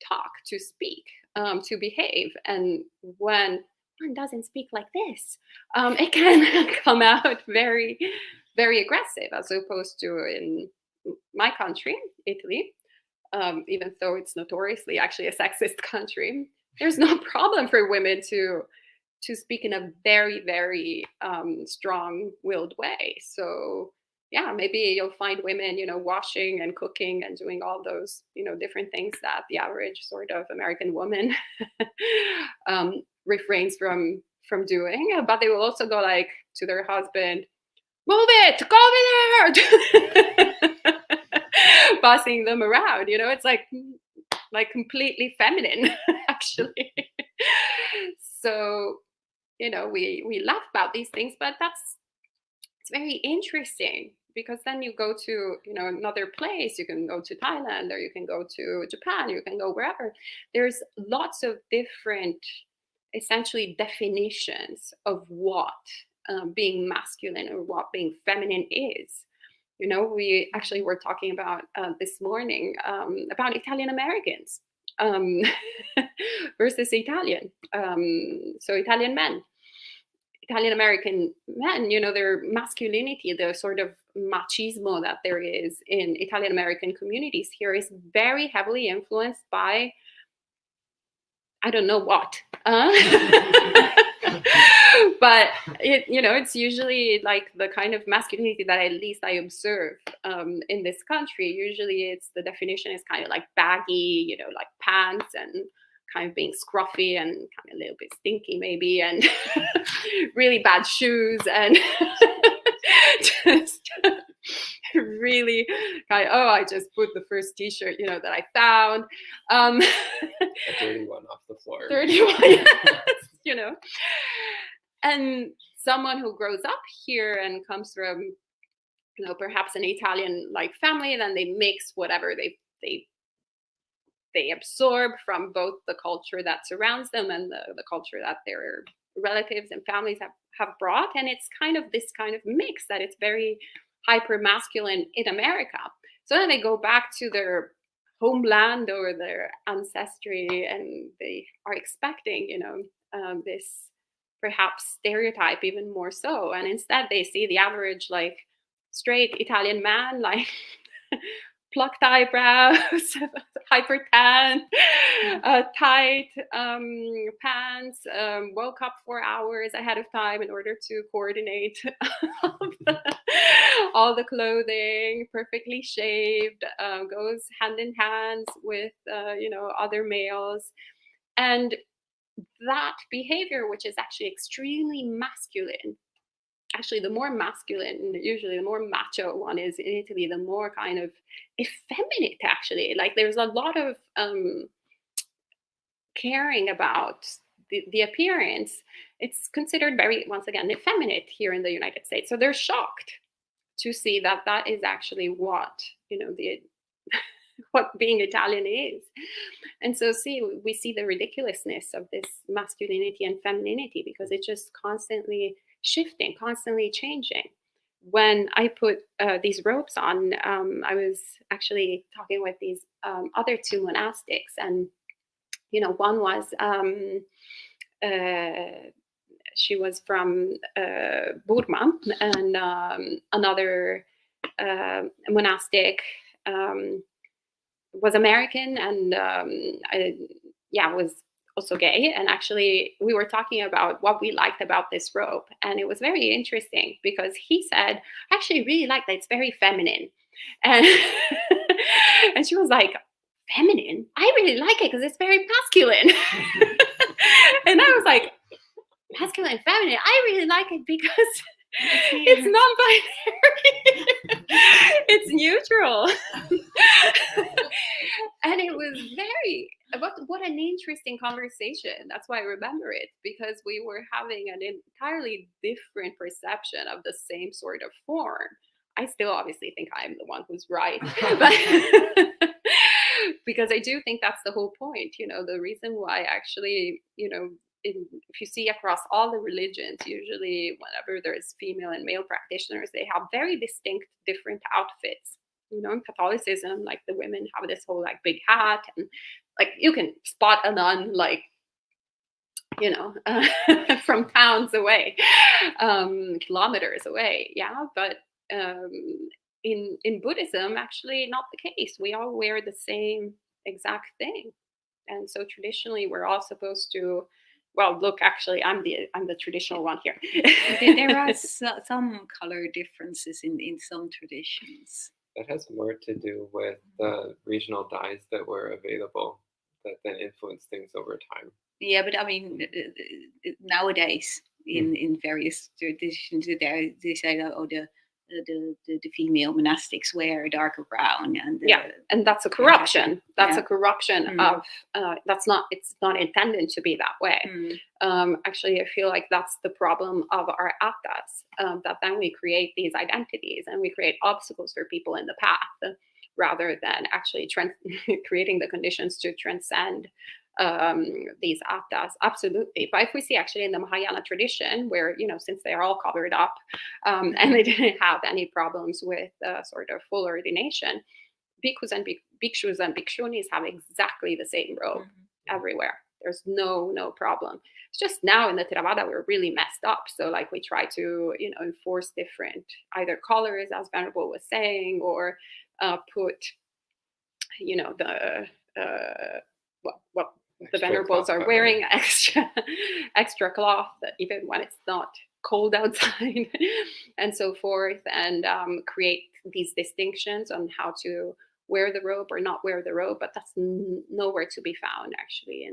talk, to speak, to behave. And when one doesn't speak like this, it can come out very, very aggressive, as opposed to in my country, Italy, even though it's notoriously actually a sexist country. There's no problem for women to speak in a very, very strong-willed way. So yeah, maybe you'll find women, you know, washing and cooking and doing all those, you know, different things that the average sort of American woman refrains from doing. But they will also go like to their husband, "Move it, go over there," bossing them around. You know, it's like completely feminine, actually. So, you know, we laugh about these things, but it's very interesting, because then you go to, you know, another place. You can go to Thailand, or you can go to Japan, you can go wherever. There's lots of different, essentially, definitions of what being masculine or what being feminine is. You know, we actually were talking about this morning about Italian Americans versus Italian. So Italian men. Italian American men, you know, their masculinity, the sort of machismo that there is in Italian American communities here is very heavily influenced by, I don't know what. But you know, it's usually like the kind of masculinity that at least I observe in this country. Usually it's, the definition is kind of like baggy, you know, like pants, and kind of being scruffy and kind of a little bit stinky maybe, and really bad shoes, and just really kind of, oh, I just put the first t-shirt, you know, that I found. A dirty one off the floor. Dirty one, yes, you know. And someone who grows up here and comes from, you know, perhaps an Italian like family, then they mix whatever they absorb from both the culture that surrounds them and the culture that their relatives and families have brought. And it's kind of this kind of mix that it's very hyper masculine in America. So then they go back to their homeland or their ancestry, and they are expecting, you know, this perhaps stereotype even more so. And instead they see the average like straight Italian man, like plucked eyebrows, hyper tan, tight pants, woke up 4 hours ahead of time in order to coordinate all the clothing, perfectly shaved, goes hand in hand with, you know, other males. And that behavior, which is actually extremely masculine, actually the more masculine, usually the more macho one is in Italy, the more kind of effeminate, actually. Like there's a lot of caring about the appearance. It's considered very, once again, effeminate here in the United States. So they're shocked to see that that is actually what, you know, what being Italian is. And so we see the ridiculousness of this masculinity and femininity, because it's just constantly shifting, constantly changing. When I put these robes on, I was actually talking with these other two monastics, and you know, one was she was from Burma, and another monastic was American, and was also gay. And actually we were talking about what we liked about this robe, and it was very interesting because he said, I actually really like that it's very feminine. And And she was like, feminine? I really like it because it's very masculine. And I was like, masculine and feminine? I really like it because it's non-binary. It's neutral. And it was what an interesting conversation. That's why I remember it, because we were having an entirely different perception of the same sort of form. I still obviously think I'm the one who's right, but because I do think that's the whole point. The reason why actually, if you see across all the religions, usually whenever there's female and male practitioners, they have very distinct, different outfits. In Catholicism, like the women have this whole like big hat, and like you can spot a nun like from towns away, kilometers away. Yeah, but in Buddhism, actually not the case. We all wear the same exact thing, and so traditionally we're all supposed to. Well, look, actually, I'm the traditional one here. There are some color differences in some traditions. That has more to do with the regional dyes that were available that then influence things over time. Yeah, but I mean, nowadays in various traditions, they say that the female monastics wear darker brown, and and that's a corruption. That's a corruption of it's not intended to be that way. Actually, I feel like that's the problem of our attas, that then we create these identities and we create obstacles for people in the path, rather than actually creating the conditions to transcend these attas. Absolutely. But if we see actually in the Mahayana tradition, where since they're all covered up and they didn't have any problems with sort of full ordination, bhikkhus and bhikshus and bhikshunis have exactly the same robe everywhere. There's no problem. It's just now in the Theravada we're really messed up. So like we try to enforce different either colors, as Venerable was saying, or put what the venerables are wearing, extra cloth, even when it's not cold outside, and so forth, and create these distinctions on how to wear the robe or not wear the robe. But that's nowhere to be found actually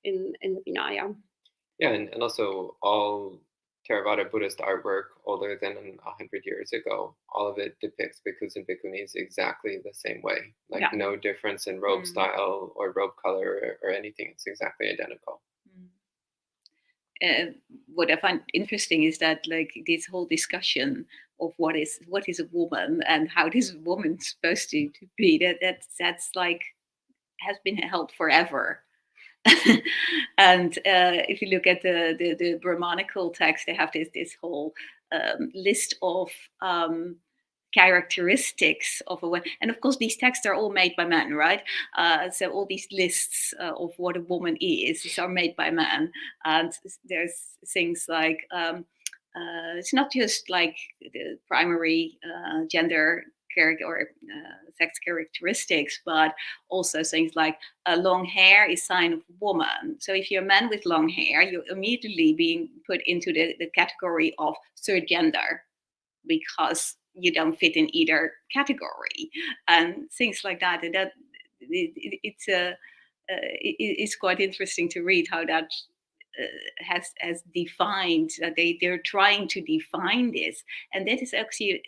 in the Vinaya. Yeah, and also all Theravada Buddhist artwork older than 100 years ago, all of it depicts bhikkhus and bhikkhunis exactly the same way. Like no difference in robe style or robe color or anything. It's exactly identical. What I find interesting is that like this whole discussion of what is a woman and how this woman's supposed to be, that's like has been held forever. And if you look at the Brahmanical text, they have this whole list of characteristics of a woman. And of course, these texts are all made by men, right? So all these lists of what a woman is are made by men. And there's things like, it's not just like the primary gender or sex characteristics, but also things like long hair is sign of woman. So if you're a man with long hair, you're immediately being put into the category of third gender because you don't fit in either category, and things like that. And that it's quite interesting to read how that has defined that they're trying to define this, and that is actually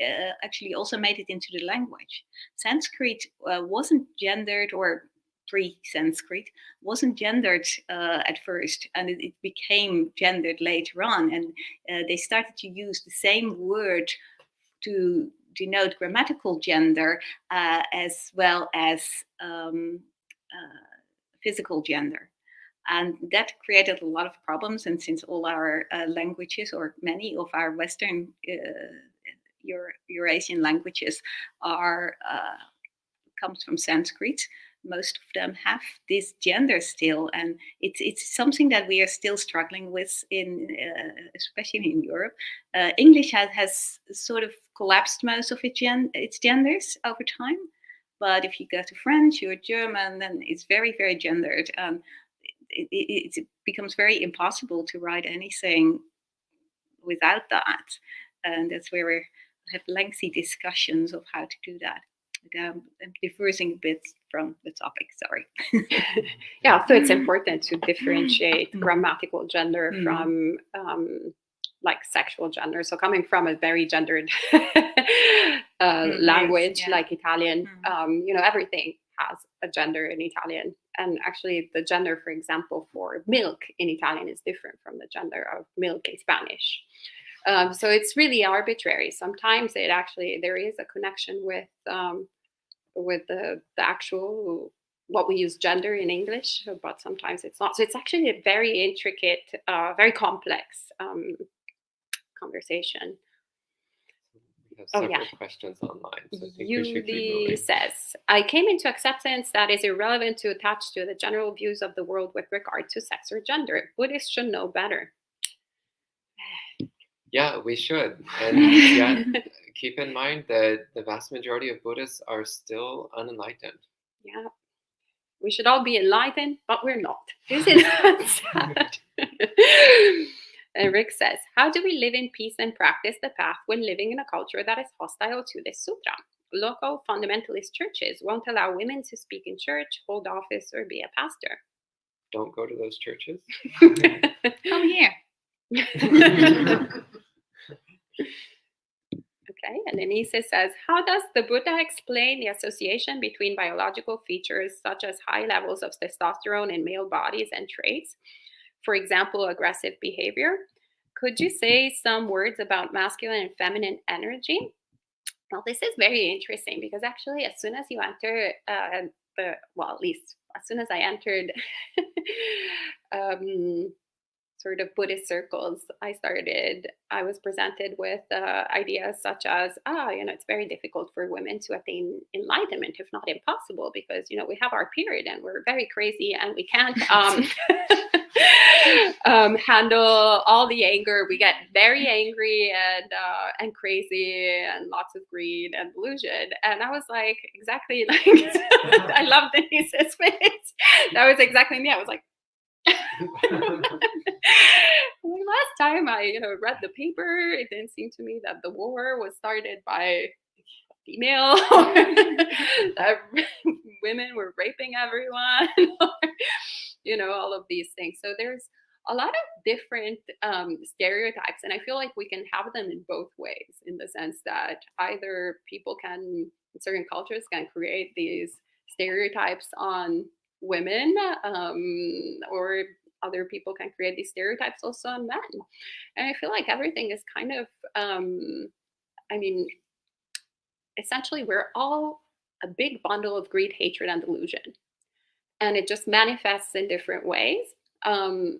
also made it into the language. Sanskrit wasn't gendered, or pre-Sanskrit wasn't gendered at first, and it became gendered later on, and they started to use the same word to denote grammatical gender as well as physical gender. And that created a lot of problems. And since all our languages, or many of our Western Eurasian languages comes from Sanskrit, most of them have this gender still, and it's something that we are still struggling with especially in Europe. English has sort of collapsed most of its genders over time, but if you go to French or German, then it's very, very gendered. It becomes very impossible to write anything without that, and that's where we have lengthy discussions of how to do that. I'm diverging a bit from the topic. Sorry. Yeah, so it's important to differentiate grammatical gender from like sexual gender. So coming from a very gendered language Yes, yeah. like Italian, everything has a gender in Italian. And actually the gender, for example, for milk in Italian is different from the gender of milk in Spanish. So it's really arbitrary. Sometimes there is a connection with the actual what we use gender in English, but sometimes it's not. So it's actually a very intricate, very complex conversation. We have several questions online, so I think we should keep Yuli moving. says, I came into acceptance that is irrelevant to attach to the general views of the world with regard to sex or gender. Buddhists should know better. Yeah, we should. And yet, keep in mind that the vast majority of Buddhists are still unenlightened. Yeah. We should all be enlightened, but we're not. Isn't that sad? And Rick says, how do we live in peace and practice the path when living in a culture that is hostile to this sutra? Local fundamentalist churches won't allow women to speak in church, hold office, or be a pastor. Don't go to those churches. Come here. Okay, and Anissa says, how does the Buddha explain the association between biological features such as high levels of testosterone in male bodies and traits? For example, aggressive behavior. Could you say some words about masculine and feminine energy? Well, this is very interesting because actually as soon as you enter at least as soon as I entered sort of Buddhist circles, I was presented with ideas such as, it's very difficult for women to attain enlightenment, if not impossible, because, we have our period and we're very crazy and we can't handle all the anger. We get very angry and crazy and lots of greed and delusion. And I was like, exactly like, I love Denise's face. That was exactly me. I was like, last time I read the paper, it didn't seem to me that the war was started by a female, that women were raping everyone, all of these things. So there's a lot of different stereotypes, and I feel like we can have them in both ways, in the sense that either people in certain cultures can create these stereotypes on women, or other people can create these stereotypes also on men. And I feel like everything is kind of, essentially we're all a big bundle of greed, hatred, and delusion. And it just manifests in different ways. And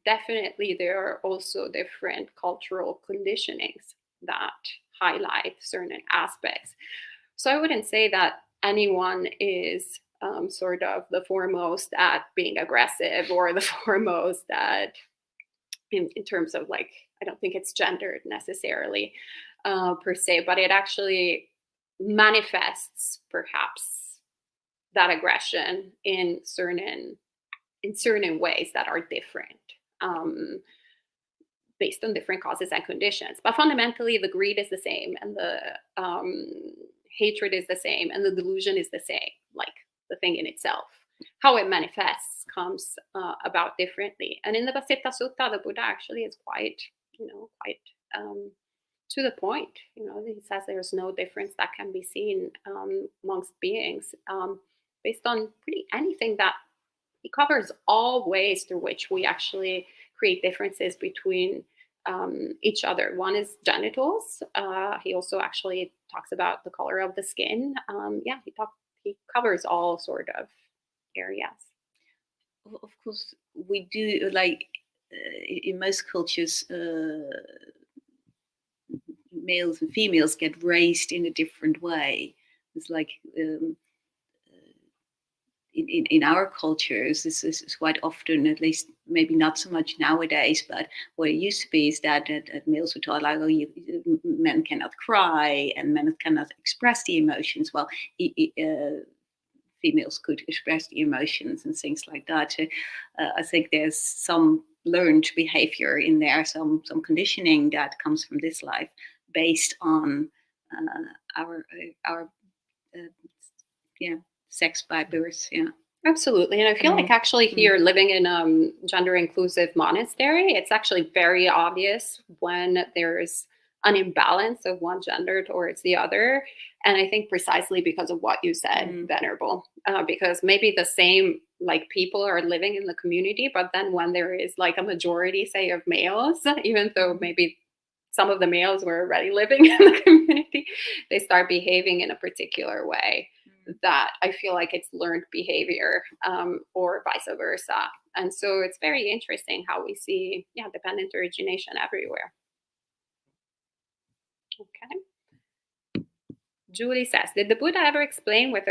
definitely there are also different cultural conditionings that highlight certain aspects. So I wouldn't say that anyone is sort of the foremost at being aggressive or the foremost at in terms of like, I don't think it's gendered necessarily per se, but it actually manifests perhaps that aggression in certain ways that are different based on different causes and conditions. But fundamentally, the greed is the same, and the hatred is the same, and the delusion is the same, like the thing in itself. How it manifests comes about differently. And in the Vasita Sutta, the Buddha actually is quite to the point. He says there's no difference that can be seen amongst beings based on pretty anything. That he covers all ways through which we actually create differences between each other. One is genitals. He also actually talks about the color of the skin. He covers all sort of areas. Of course, we do, like in most cultures, males and females get raised in a different way. It's like in our cultures, this is quite often, at least maybe not so much nowadays, but what it used to be is that males were taught like, men cannot cry and men cannot express the emotions. Well, females could express the emotions and things like that. I think there's some learned behavior in there, some conditioning that comes from this life based on our sex by birth. Yeah. Absolutely. And I feel like actually here living in a gender inclusive monastery, it's actually very obvious when there's an imbalance of one gender towards the other. And I think precisely because of what you said, Venerable, because maybe the same like people are living in the community, but then when there is like a majority, say, of males, even though maybe some of the males were already living in the community, they start behaving in a particular way that I feel like it's learned behavior, or vice versa. And so it's very interesting how we see, dependent origination everywhere. Okay. Julie says, did the Buddha ever explain with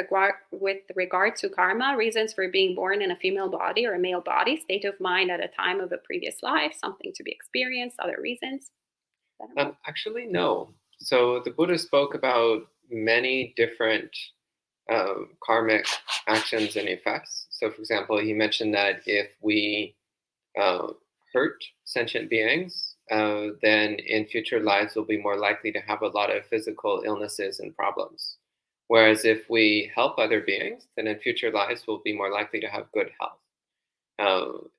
regard to karma, reasons for being born in a female body or a male body, state of mind at a time of a previous life, something to be experienced, other reasons? Actually, no. So the Buddha spoke about many different karmic actions and effects. So, for example, he mentioned that if we hurt sentient beings, then in future lives we'll be more likely to have a lot of physical illnesses and problems. Whereas if we help other beings, then in future lives we'll be more likely to have good health.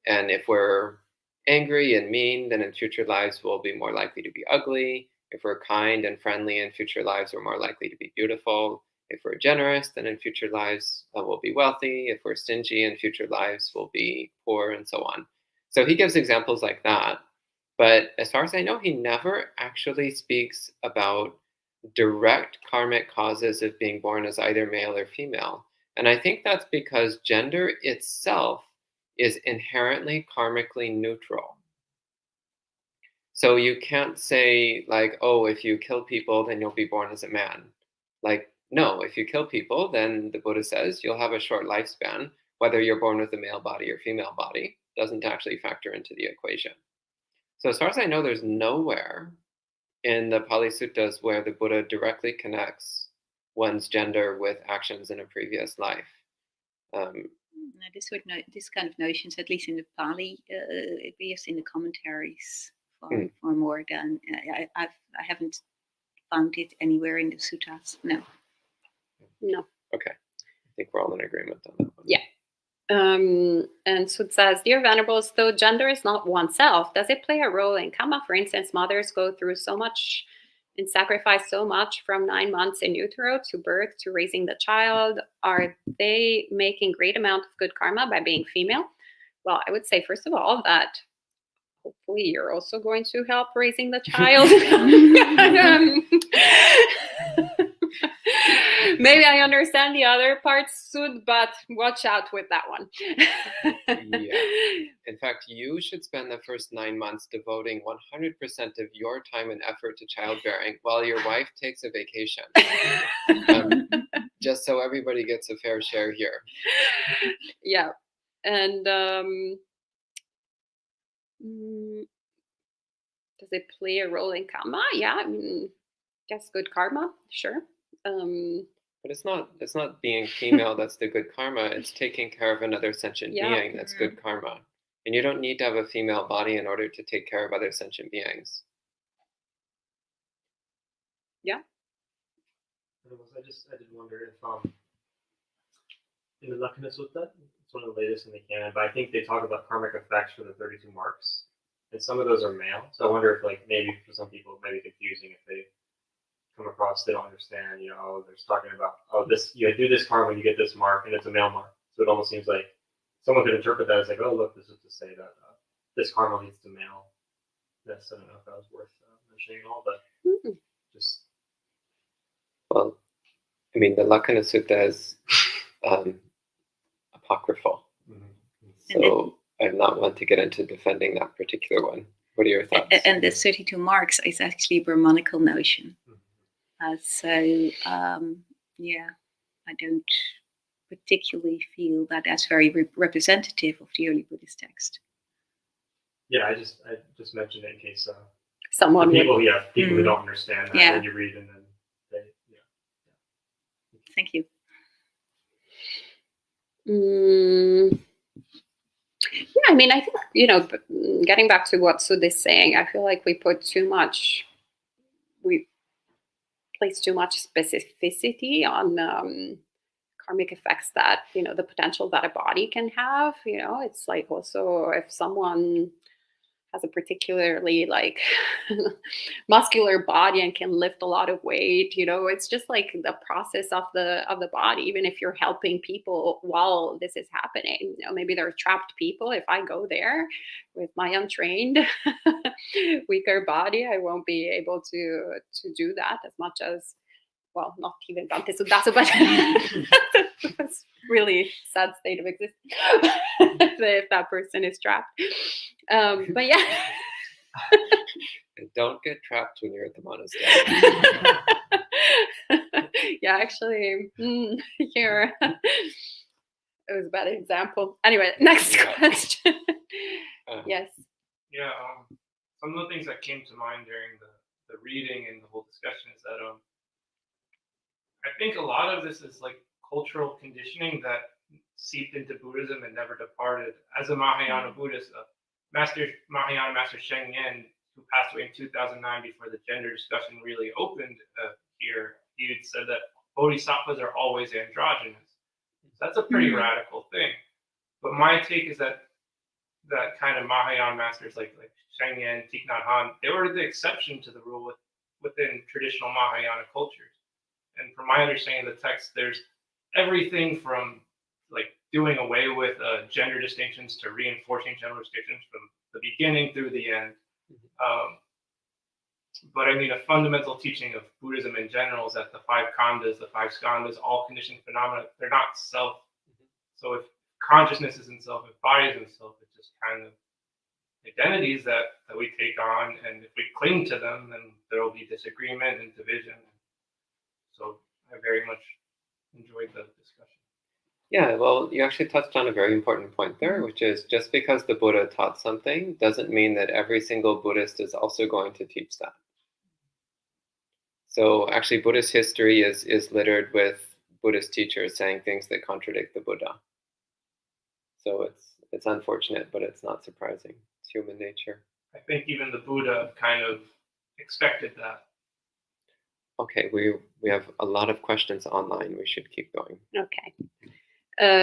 And if we're angry and mean, then in future lives we'll be more likely to be ugly. If we're kind and friendly, in future lives we're more likely to be beautiful. If we're generous, then in future lives we'll be wealthy. If we're stingy, in future lives we'll be poor, and so on. So he gives examples like that. But as far as I know, he never actually speaks about direct karmic causes of being born as either male or female. And I think that's because gender itself is inherently karmically neutral. So you can't say like, oh, if you kill people, then you'll be born as a man. Like, no, if you kill people, then the Buddha says you'll have a short lifespan. Whether you're born with a male body or female body doesn't actually factor into the equation. So as far as I know, there's nowhere in the Pali Suttas where the Buddha directly connects one's gender with actions in a previous life. This kind of notions, at least in the Pali, it appears in the commentaries far more than I haven't found it anywhere in the suttas. No. Okay, I think we're all in agreement on that one. Yeah. And Sud says, dear Venerables, though gender is not oneself, does it play a role in karma? For instance, mothers go through so much and sacrifice so much from 9 months in utero to birth to raising the child. Are they making great amount of good karma by being female? Well, I would say, first of all, that hopefully you're also going to help raising the child. Maybe I understand the other parts, Sud, but watch out with that one. Yeah. In fact, you should spend the first 9 months devoting 100% of your time and effort to childbearing while your wife takes a vacation. Just so everybody gets a fair share here. Yeah. And does it play a role in karma? Yeah, I mean, guess good karma, sure. But it's not being female that's the good karma. It's taking care of another sentient being that's good karma. And you don't need to have a female body in order to take care of other sentient beings. Yeah. I did wonder if in the Lakkhana Sutta, it's one of the latest in the canon, but I think they talk about karmic effects for the 32 marks, and some of those are male. So I wonder if, like, maybe for some people it might be confusing if they come across, they don't understand, they're talking about, this, you do this karma when you get this mark, and it's a male mark. So it almost seems like someone could interpret that as like, oh, look, this is to say that this karma leads to male. Yes, I don't know if that was worth mentioning at all, but just. Well, I mean, the Lakkhana Sutta is apocryphal. So I'm not one to get into defending that particular one. What are your thoughts? And the 32 marks is actually a Brahmanical notion. So, I don't particularly feel that that's very representative of the early Buddhist text. Yeah, I just mentioned it in case someone people who don't understand that when you read and then they Thank you. Yeah, I mean, I think, getting back to what Sud is saying, I feel like we place place too much specificity on karmic effects that, the potential that a body can have. It's like also if someone has a particularly like muscular body and can lift a lot of weight, it's just like the process of the body. Even if you're helping people while this is happening, maybe they're trapped people. If I go there with my untrained weaker body, I won't be able to do that as much as, well, not even Bhante Suddhaso, but it's really sad state of existence if that person is trapped. But yeah. And don't get trapped when you're at the monastery. Yeah, actually, here it was a bad example. Anyway, next question. Yes. Yeah, some of the things that came to mind during the reading and the whole discussion is that I think a lot of this is like cultural conditioning that seeped into Buddhism and never departed. As a Mahayana Buddhist, Mahayana Master Sheng Yen, who passed away in 2009 before the gender discussion really opened here, he had said that bodhisattvas are always androgynous. So that's a pretty radical thing. But my take is that kind of Mahayana masters like Sheng Yen, Thich Nhat Hanh, they were the exception to the rule within traditional Mahayana cultures. And from my understanding of the text, there's everything from like doing away with gender distinctions to reinforcing gender distinctions from the beginning through the end. But I mean, a fundamental teaching of Buddhism in general is that the five khandhas, the five skandhas, all conditioned phenomena, they're not self. So if consciousness isn't self, if body isn't self, it's just kind of identities that we take on. And if we cling to them, then there will be disagreement and division. So I very much enjoyed the discussion. Yeah, well, you actually touched on a very important point there, which is just because the Buddha taught something doesn't mean that every single Buddhist is also going to teach that. So actually Buddhist history is littered with Buddhist teachers saying things that contradict the Buddha. So it's unfortunate, but it's not surprising. It's human nature. I think even the Buddha kind of expected that. Okay, we have a lot of questions online. We should keep going. Okay.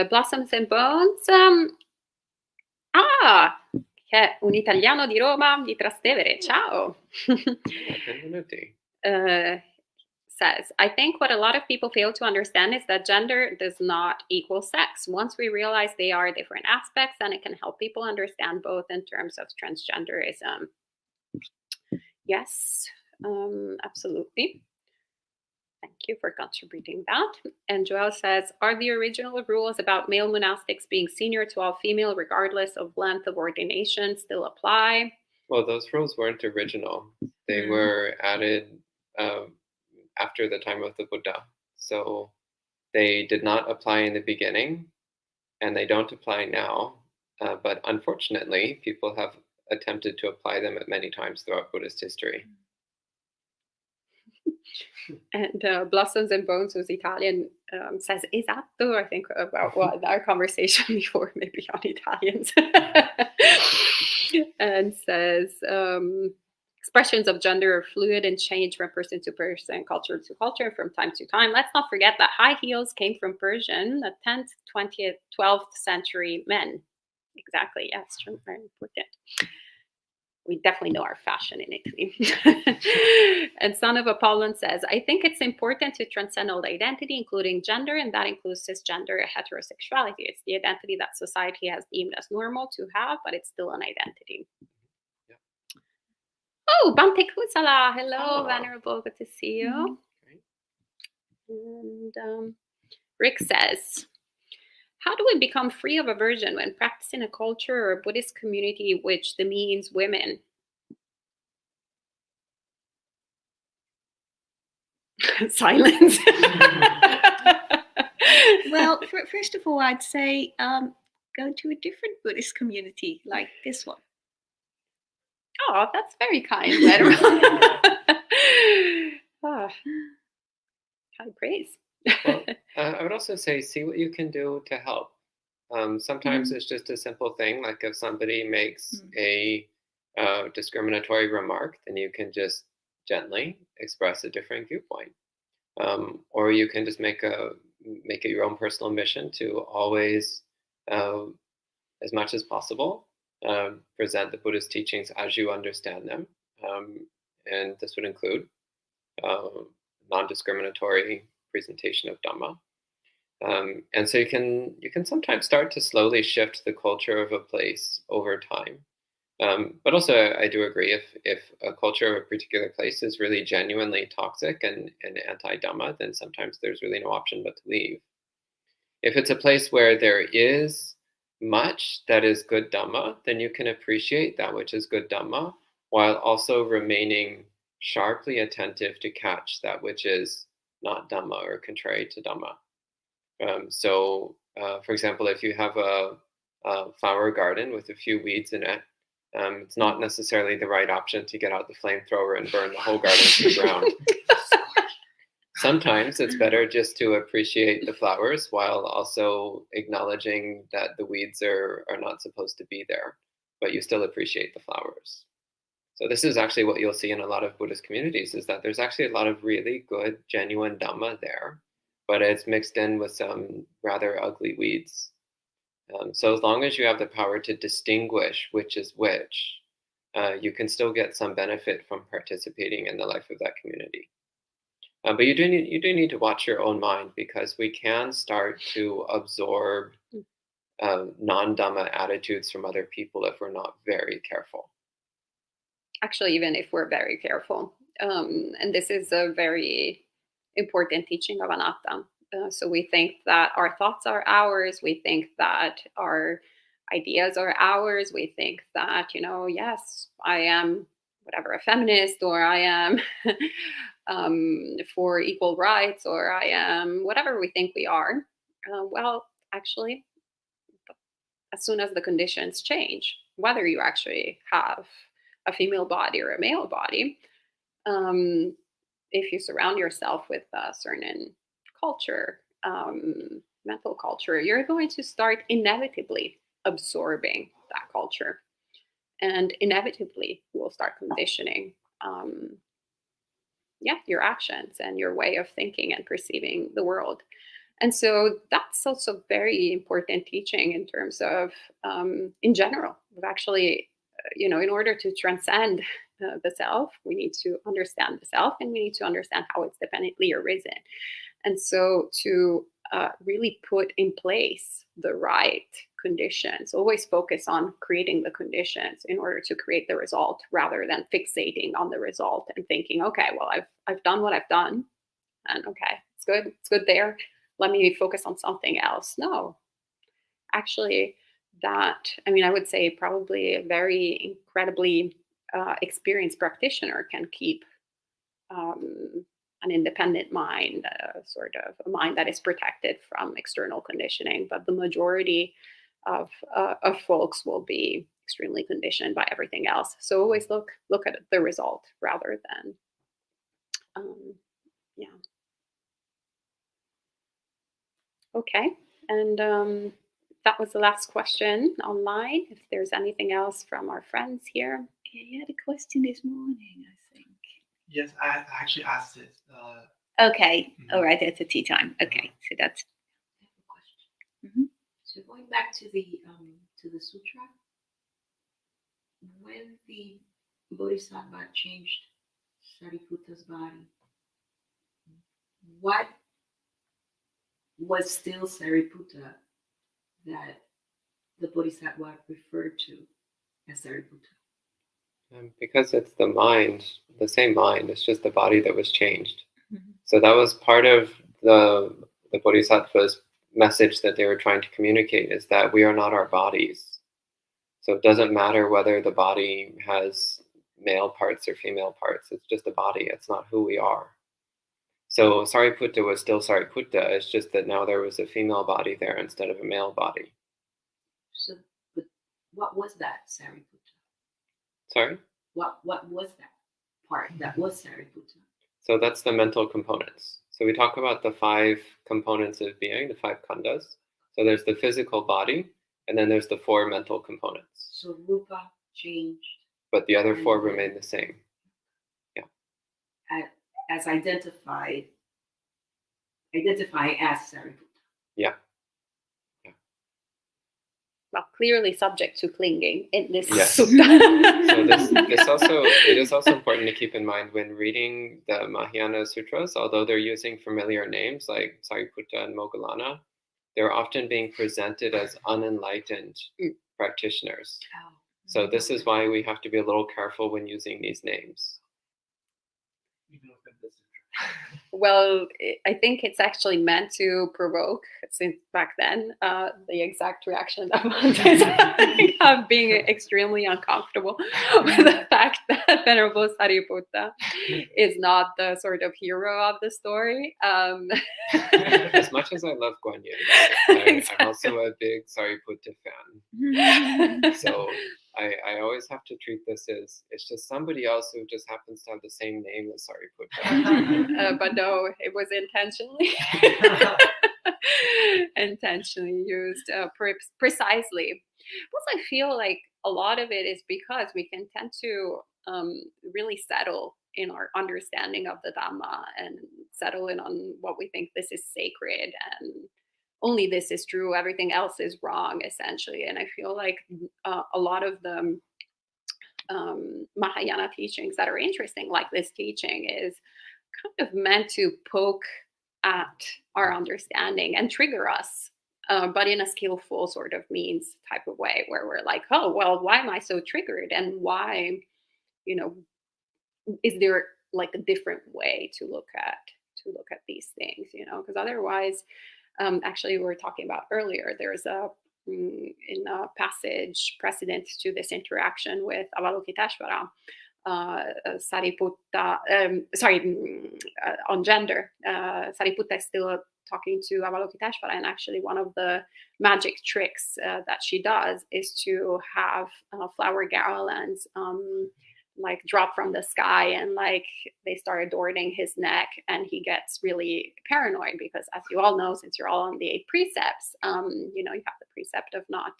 Blossoms and Bones. Che è un italiano di Roma, di Trastevere. Ciao. Benvenuti. Says, I think what a lot of people fail to understand is that gender does not equal sex. Once we realize they are different aspects, then it can help people understand both in terms of transgenderism. Yes, absolutely. Thank you for contributing that. And Joel says, are the original rules about male monastics being senior to all female, regardless of length of ordination, still apply? Well, those rules weren't original. They were added after the time of the Buddha. So they did not apply in the beginning, and they don't apply now. But unfortunately, people have attempted to apply them at many times throughout Buddhist history. And Blossoms and Bones, who's Italian, says, esatto, I think about our conversation before, maybe on Italians. And says, expressions of gender are fluid and change from person to person, culture to culture, from time to time. Let's not forget that high heels came from Persian, the 10th, 20th, 12th century men. Exactly, yes, very important. We definitely know our fashion in Italy. And Son of Apollon says, I think it's important to transcend all identity, including gender, and that includes cisgender heterosexuality. It's the identity that society has deemed as normal to have, but it's still an identity. Yeah. Oh, Bhante Kusala. Hello, Venerable. Good to see you. And Rick says, how do we become free of aversion when practicing a culture or a Buddhist community which demeans women? Silence. Well, first of all, I'd say go to a different Buddhist community like this one. Oh, that's very kind, Venerable. High praise. Well, I would also say, see what you can do to help. Sometimes it's just a simple thing, like if somebody makes a discriminatory remark, then you can just gently express a different viewpoint. Or you can just make it your own personal mission to always, as much as possible, present the Buddhist teachings as you understand them. And this would include non-discriminatory presentation of Dhamma. And so you can sometimes start to slowly shift the culture of a place over time. But also, I do agree, if a culture of a particular place is really genuinely toxic and anti-Dhamma, then sometimes there's really no option but to leave. If it's a place where there is much that is good Dhamma, then you can appreciate that which is good Dhamma while also remaining sharply attentive to catch that which is not Dhamma or contrary to Dhamma. For example, if you have a flower garden with a few weeds in it, it's not necessarily the right option to get out the flamethrower and burn the whole garden to the ground. Sometimes it's better just to appreciate the flowers while also acknowledging that the weeds are not supposed to be there, but you still appreciate the flowers. So this is actually what you'll see in a lot of Buddhist communities, is that there's actually a lot of really good, genuine Dhamma there, but it's mixed in with some rather ugly weeds. So as long as you have the power to distinguish which is which, you can still get some benefit from participating in the life of that community. But you do need to watch your own mind, because we can start to absorb non-Dhamma attitudes from other people if we're not very careful. Actually, even if we're very careful. And this is a very important teaching of anatta. So we think that our thoughts are ours. We think that our ideas are ours. We think that, yes, I am whatever, a feminist, or I am for equal rights, or I am whatever we think we are. Well, actually, as soon as the conditions change, whether you actually have a female body or a male body, if you surround yourself with a certain culture, mental culture, you're going to start inevitably absorbing that culture. And inevitably, you will start conditioning your actions and your way of thinking and perceiving the world. And so that's also very important teaching in terms of, in general, of actually, in order to transcend the self, we need to understand the self, and we need to understand how it's dependently arisen. And so to really put in place the right conditions, always focus on creating the conditions in order to create the result, rather than fixating on the result and thinking, okay, well, I've done what I've done, and okay, it's good there. Let me focus on something else. No, actually, I would say probably a very incredibly experienced practitioner can keep an independent mind, sort of a mind that is protected from external conditioning. But the majority of folks will be extremely conditioned by everything else. So always look at the result rather than, Okay, and that was the last question online. If there's anything else from our friends here. You had a question this morning, I think. Yes, I actually asked it. Okay, all right, it's a tea time. Okay, so that's. I have a question. So going back to the sutra, when the Bodhisattva changed Sariputta's body, what was still Sariputta that the Bodhisattva referred to as Sariputta? Because it's the mind, the same mind, it's just the body that was changed. So that was part of the Bodhisattva's message that they were trying to communicate, is that we are not our bodies. So it doesn't matter whether the body has male parts or female parts, it's just a body, it's not who we are. So Sariputta was still Sariputta, it's just that now there was a female body there instead of a male body. So, but what was that Sariputta? Sorry? What was that part that was Sariputta? So that's the mental components. So we talk about the 5 components of being, the 5 khandhas. So there's the physical body, and then there's the 4 mental components. So rupa changed. But the other 4 remain the same. Yeah. As identified identify as Sariputta. Yeah. Well, clearly subject to clinging in this Yes. sutta. So it is also important to keep in mind when reading the Mahayana Sutras, although they're using familiar names like Sariputta and Moggallana, they're often being presented as unenlightened practitioners. Oh. So this is why we have to be a little careful when using these names. Even within the sutra. Well, I think it's actually meant to provoke, since back then, the exact reaction that Bhante is having of being extremely uncomfortable with the fact that Venerable Sariputta is not the sort of hero of the story. As much as I love GuanYin, I'm also a big Sariputta fan. So I always have to treat this as it's just somebody else who just happens to have the same name as Sariputta. But no, it was intentionally used precisely. Plus, I feel like a lot of it is because we can tend to really settle in our understanding of the Dhamma and settle in on what we think this is sacred and only this is true, everything else is wrong, essentially. And I feel like a lot of the Mahayana teachings that are interesting, like this teaching, is kind of meant to poke at our understanding and trigger us, but in a skillful sort of means type of way, where we're like, oh, well, why am I so triggered? And why, is there like a different way to look at these things, because otherwise, actually, we were talking about earlier, there's in a passage precedent to this interaction with Avalokiteshvara, Sariputta, on gender, Sariputta is still talking to Avalokiteshvara, and actually one of the magic tricks that she does is to have flower garlands like drop from the sky, and like they start adorning his neck, and he gets really paranoid because, as you all know, since you're all on the 8 precepts, you have the precept of not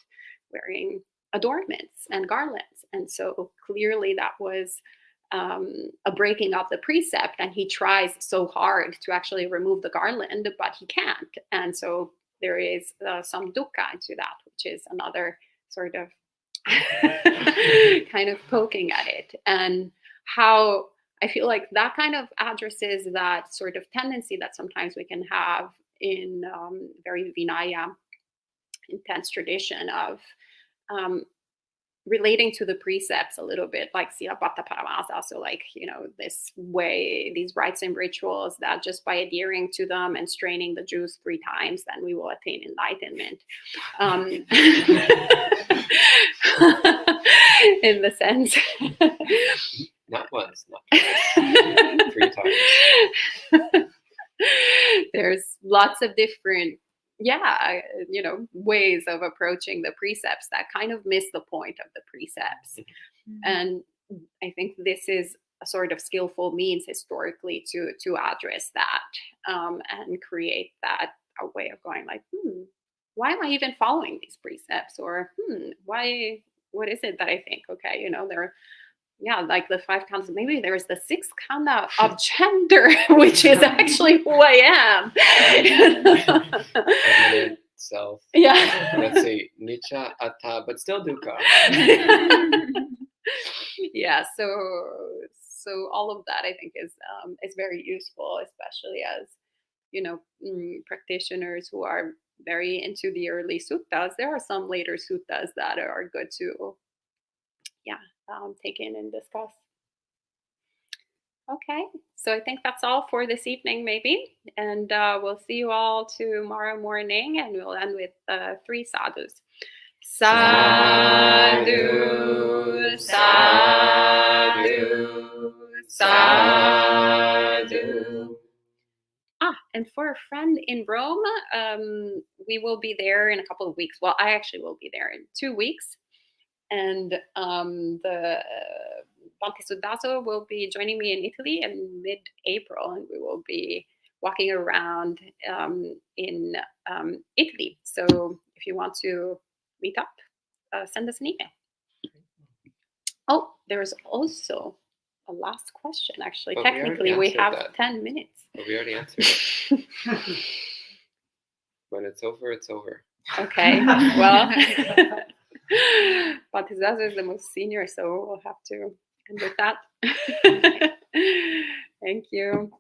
wearing adornments and garlands, and so clearly that was a breaking of the precept, and he tries so hard to actually remove the garland, but he can't, and so there is some dukkha into that, which is another sort of kind of poking at it, and how I feel like that kind of addresses that sort of tendency that sometimes we can have in very Vinaya intense tradition of relating to the precepts a little bit like Silabbata Paramasa, so like, this way, these rites and rituals that just by adhering to them and straining the juice 3 times, then we will attain enlightenment. In the sense. Not once, not twice, 3 times. There's lots of different ways of approaching the precepts that kind of miss the point of the precepts. Mm-hmm. And I think this is a sort of skillful means historically to address that and create that a way of going like, why am I even following these precepts? Or what is it that I think? Okay, like the 5 khandas, maybe there's the 6th khanda of gender, which is actually who I am. Permanent self. Yeah. Let's say Nicha, Atta, but still Dukkha. Yeah, so all of that I think is very useful, especially as practitioners who are very into the early suttas. There are some later suttas that are good to take in and discuss. Okay, so I think that's all for this evening, maybe, and we'll see you all tomorrow morning, and we'll end with 3 sadhus. Sadhu, sadhu, sadhu. And for a friend in Rome, we will be there in a couple of weeks. Well, I actually will be there in 2 weeks. And the Bhante Suddhaso will be joining me in Italy in mid-April, and we will be walking around in Italy. So if you want to meet up, send us an email. Oh, there's also a last question, actually. But technically, we have 10 minutes. But we already answered it. When it's over, it's over. Okay, well, but Suddhaso is the most senior, so we'll have to end with that. Thank you.